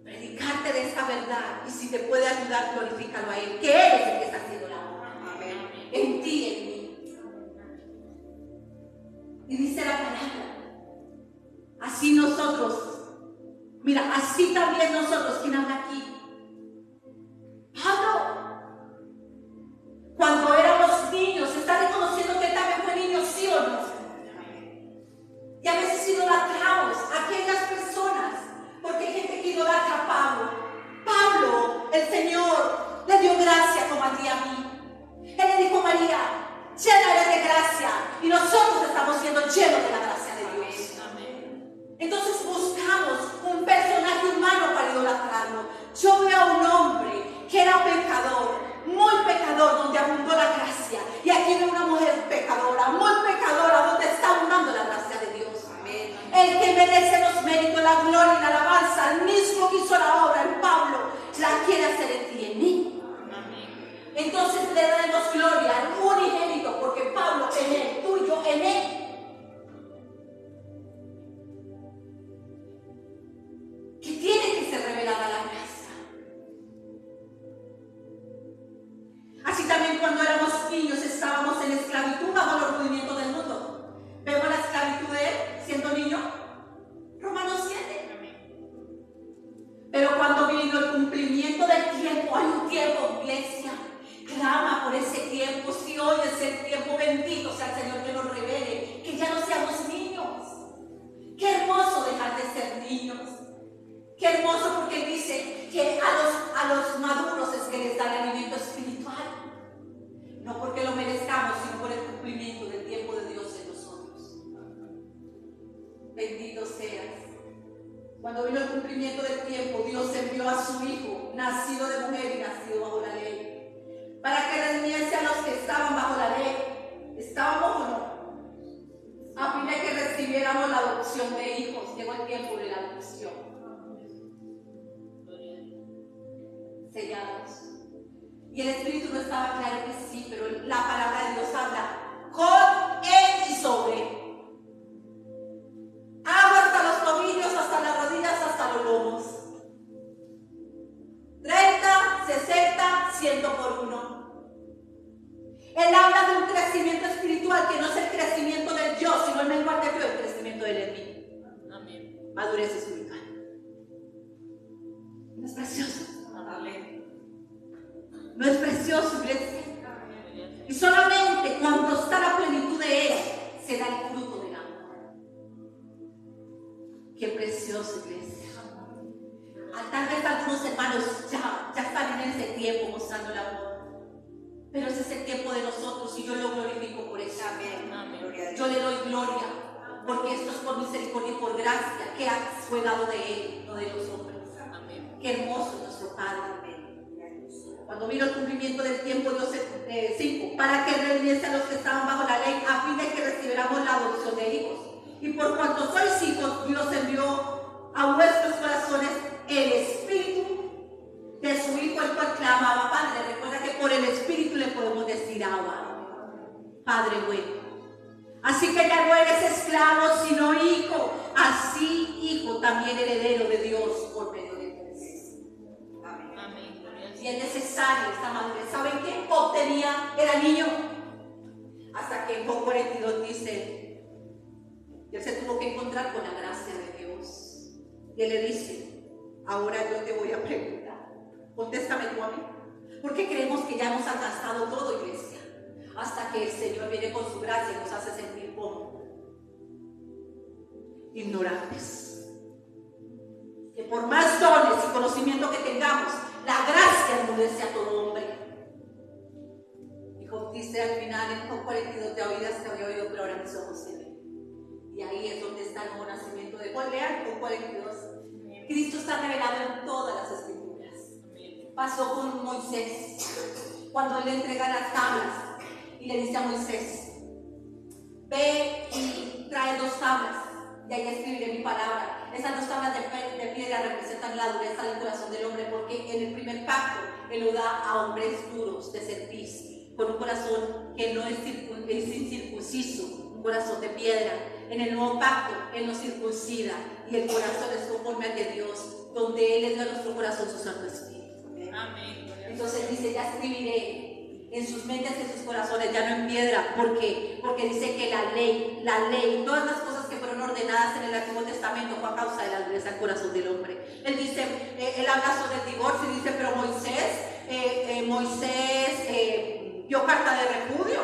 predicarte de esta verdad, y si te puede ayudar, glorifícalo a Él, que Él es el que está haciendo la obra. Amén. En ti, en mí. Y dice la palabra, así nosotros, mira, así también nosotros, ¿quién habla aquí? Pablo, cuando éramos niños, está reconociendo que él también fue niño, ¿sí o no? Y a veces idolatramos a aquellas personas, porque hay gente que idolatra a Pablo. Pablo, el Señor, le dio gracia como a ti y a mí. Él le dijo a María, llena eres de gracia, y nosotros estamos siendo llenos de la gracia de Dios. Entonces buscamos un personaje humano para idolatrarlo. Yo veo a un hombre que era pecador, muy pecador, donde abundó la gracia. Y aquí veo una mujer pecadora, muy pecadora, donde está abundando la gracia de Dios. Amén. El que merece los méritos, la gloria y la alabanza, el mismo que hizo la obra en Pablo, la quiere hacer en ti y en mí. Amén. Entonces le daremos gloria al unigénito, porque Pablo en él, tú y yo en él. Que tiene que ser revelada la gracia. Así también cuando éramos niños estábamos en esclavitud bajo los rudimientos del mundo. ¿Vemos la esclavitud de él siendo niño? Romanos 7. Pero cuando vino el cumplimiento del tiempo, hay un tiempo, iglesia, clama por ese tiempo. Si hoy es el tiempo, bendito sea el Señor que nos revele, que ya no seamos niños. Qué hermoso dejar de ser niños. Qué hermoso, porque dice que a los maduros es que les da el alimento espiritual. No porque lo merezcamos, sino por el cumplimiento del tiempo de Dios en nosotros. Bendito seas. Cuando vino el cumplimiento del tiempo, Dios envió a su Hijo, nacido de mujer y nacido bajo la ley, para que redimiese a los que estaban bajo la ley. ¿Estábamos o no? A fin de que recibiéramos la adopción de hijos. Llegó el tiempo de la adopción. Sellados. Y el Espíritu no estaba claro que sí, pero la palabra de Dios habla con él y sobre él. Agua hasta los tobillos, hasta las rodillas, hasta los lomos. 30, 60, 100 por uno. Él habla de un crecimiento espiritual que no es el crecimiento del yo, sino el menguar de yo, el crecimiento del en mí. Amén. madurez espiritual. ¿No es precioso? ¿No es precioso, iglesia? Y solamente cuando está la plenitud de Él, se da el fruto del amor. Qué precioso, iglesia. Tal vez algunos hermanos ya están en ese tiempo mostrando el amor. Pero ese es el tiempo de nosotros y yo lo glorifico por eso. Amén. Yo le doy gloria porque esto es por misericordia y por gracia que fue dado de Él, no de los hombres. Amén. Qué hermoso es nuestro Padre. Cuando vino el cumplimiento del tiempo, Dios 5, para que redimiese a los que estaban bajo la ley, a fin de que recibiéramos la adopción de hijos. Y por cuanto sois hijos, Dios envió a vuestros corazones el Espíritu de su Hijo, el cual clama, Abba, Padre. Recuerda que por el Espíritu le podemos decir Abba, Padre bueno. Así que ya no eres esclavo, sino hijo. Así, hijo, también heredero de Dios por medio de Jesús. Amén. Amén. Y es necesario esta madurez. ¿Saben qué? Era niño. Hasta que en Job 42 dice, él se tuvo que encontrar con la gracia de Dios. Y él le dice, ahora yo te voy a preguntar, contéstame tú a mí. ¿Por qué creemos que ya hemos alcanzado todo, iglesia? Hasta que el Señor viene con su gracia y nos hace sentir como ignorantes. Que por más dones y conocimiento que tengamos, la gracia enmudece a todo hombre. Y Job dice al final en Job 42, te había oído, pero ahora mis ojos se ven. Y ahí es donde está el nuevo nacimiento de Job. Lean Job 42. Cristo está revelado en todas las escrituras. Pasó con Moisés cuando él le entrega las tablas y le dice a Moisés, ve y trae 2 tablas y ahí escribiré mi palabra. Esas 2 tablas de piedra representan la dureza del corazón del hombre, porque en el primer pacto él lo da a hombres duros de cerviz, con un corazón que no es incircunciso, un corazón de piedra. En el nuevo pacto él nos circuncida y el corazón es conforme al de Dios, donde él les da a nuestro corazón su Santo Espíritu. Amén. Entonces dice, ya escribiré en sus mentes y en sus corazones, ya no en piedra. ¿Por qué? Porque dice que la ley, todas las cosas que fueron ordenadas en el Antiguo Testamento fue a causa de la dureza del corazón del hombre. Él dice, él habla sobre el divorcio y dice, pero Moisés dio carta de repudio.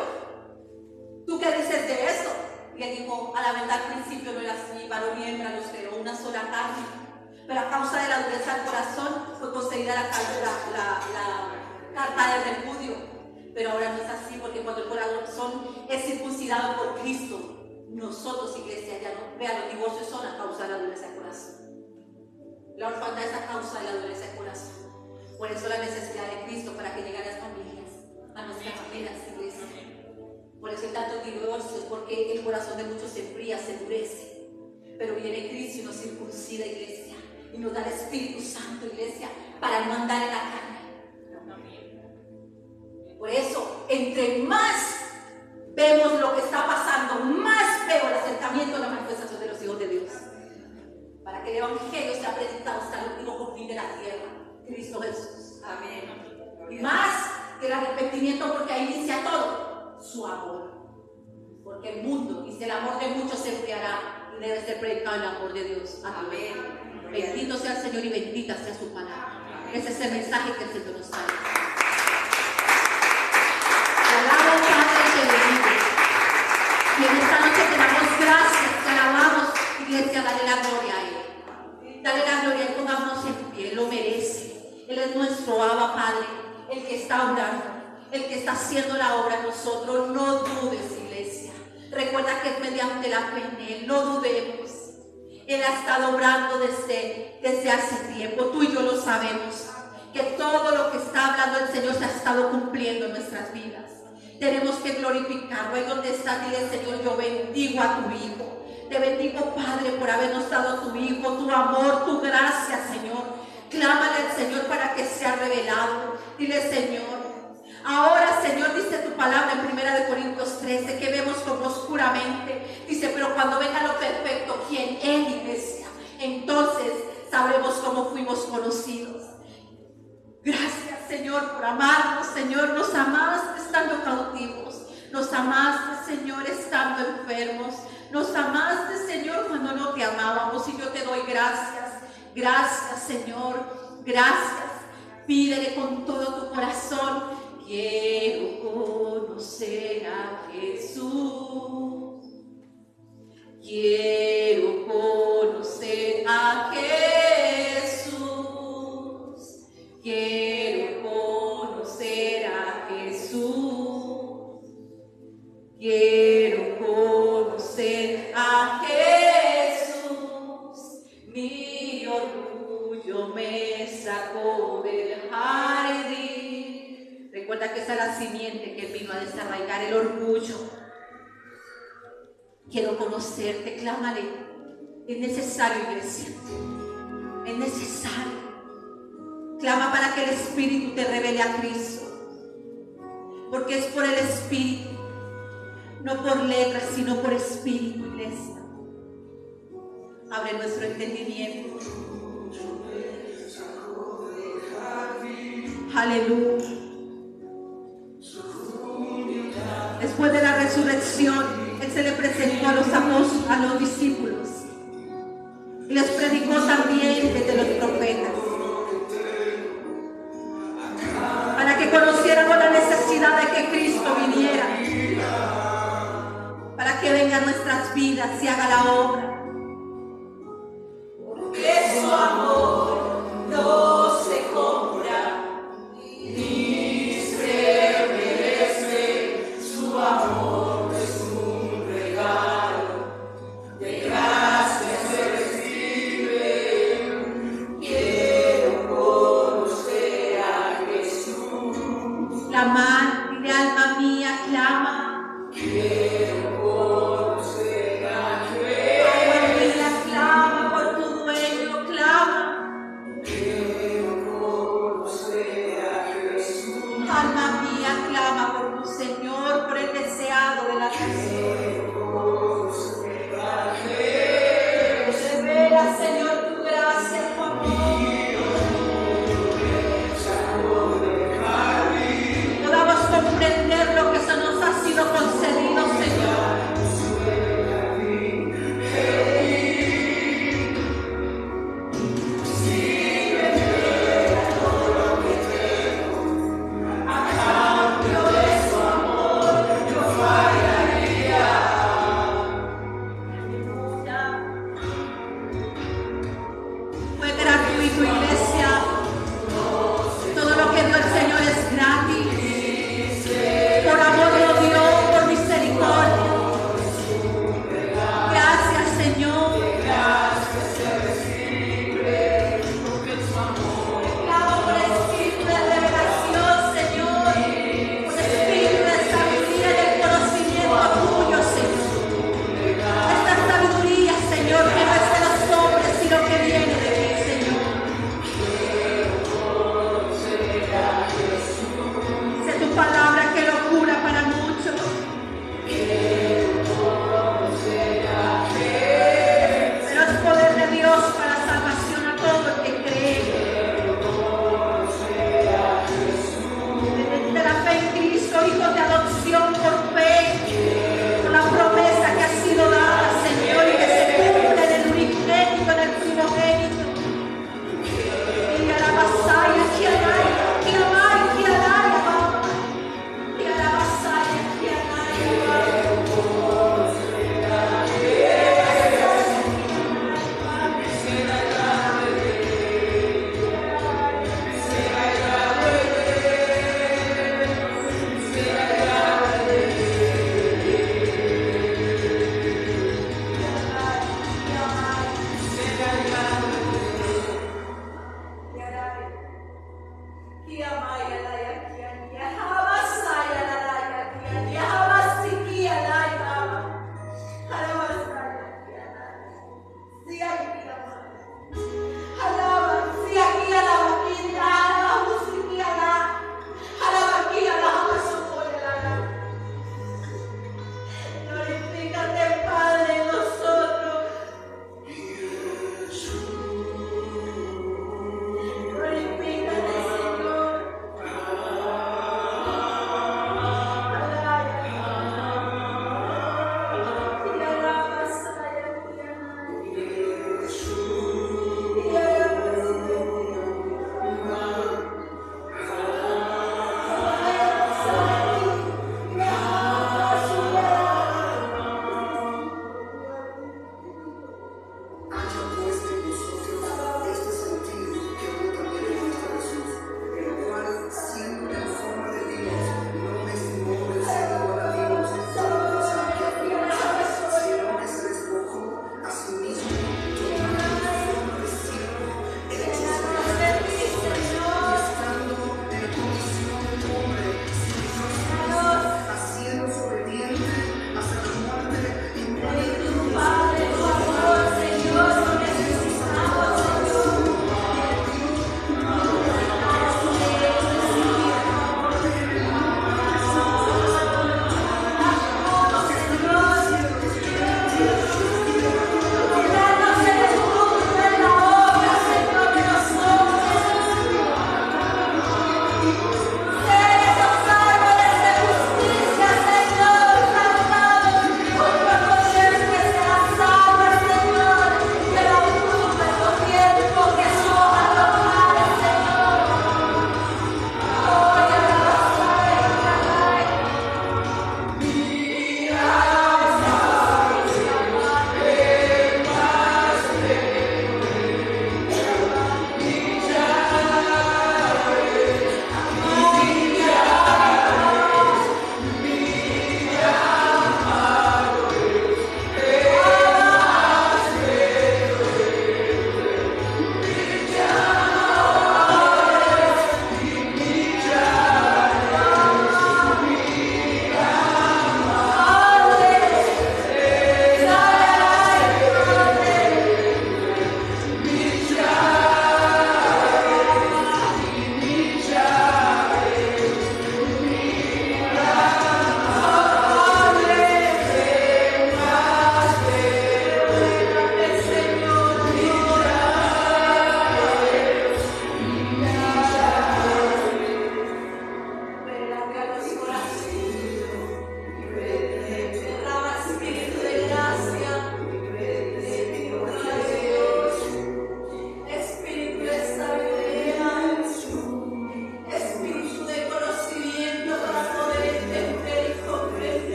¿Tú qué dices de eso? Y él dijo, a la verdad al principio no era así, varón y hembra los creó una sola carne. Pero a causa de la dureza del corazón fue concedida la carta de repudio. Pero ahora no es así, porque cuando el corazón es circuncidado por Cristo, nosotros, iglesia, ya no, vean, los divorcios son a causa de la dureza del corazón. La orfandad es a causa de la dureza del corazón. Por eso la necesidad de Cristo para que lleguen las familias, a nuestras familias, iglesia. Por eso hay tantos divorcios, porque el corazón de muchos se enfría, se endurece. Pero viene Cristo y nos circuncida, iglesia, y nos da el Espíritu Santo, iglesia, para no andar en la carne. Por eso, entre más vemos lo que está pasando, más veo el acercamiento a la manifestación de los hijos de Dios. Para que el Evangelio sea predicado hasta el último confín de la tierra, Cristo Jesús. Amén. Y más que el arrepentimiento, porque ahí dice a todo su amor. Porque el mundo, dice, el amor de muchos se enfriará y debe ser predicado el amor de Dios. Amén. Bendito sea el Señor y bendita sea su palabra. Ese es el mensaje que el Señor nos trae. Alabo, Padre, te bendigo. Y en esta noche te damos gracias, te alabamos, iglesia, dale la gloria a Él. Dale la gloria a Él, pongámonos en pie, Él lo merece. Él es nuestro Abba, Padre, el que está obrando, el que está haciendo la obra en nosotros. No dudes, iglesia. Recuerda que es mediante la fe en Él, no dudemos. Él ha estado obrando desde hace tiempo, tú y yo lo sabemos. Que todo lo que está hablando el Señor se ha estado cumpliendo en nuestras vidas. Tenemos que glorificarlo. Ahí donde está, dile, Señor, yo bendigo a tu Hijo. Te bendigo, Padre, por habernos dado a tu Hijo, tu amor, tu gracia, Señor. Clámale al Señor para que sea revelado. Dile, Señor, ahora, Señor, dice tu palabra en 1 Corintios 13, que vemos como oscuramente. Dice, pero cuando venga lo perfecto, ¿quién? Él, iglesia. Entonces sabremos cómo fuimos conocidos. Gracias, Señor, por amarnos. Señor, nos amaste estando cautivos, nos amaste, Señor, estando enfermos, Nos amaste, Señor, cuando no te amábamos. Y yo te doy gracias. Gracias, Señor. Gracias. Pídele con todo tu corazón. Quiero conocer a Jesús. Quiero conocer a Jesús. Quiero conocer a Jesús. Quiero conocer a Jesús. Mi orgullo me sacó del jardín. Recuerda que esa es la simiente que vino a desarraigar el orgullo. Quiero conocerte, clámale. Es necesario, iglesia. Es necesario. Clama para que el Espíritu te revele a Cristo. Porque es por el Espíritu. No por letras, sino por Espíritu, iglesia. Abre nuestro entendimiento. Aleluya. Después de la resurrección, Él se le presentó a los apóstoles, a los discípulos, y les predicó también desde los profetas, para que conociéramos la necesidad de que Cristo viniera, para que venga a nuestras vidas y haga la obra. Porque su amor no se compra, ni se merece. Su amor es un regalo, de gracia se recibe. Quiero conocer a Jesús. Clama, dile alma mía, clama. Quiero conocer a Jesús. Alma mía, clama por tu dueño, clama. Quiero conocer a Jesús. Alma mía, clama por tu Señor, por el deseado de la nación.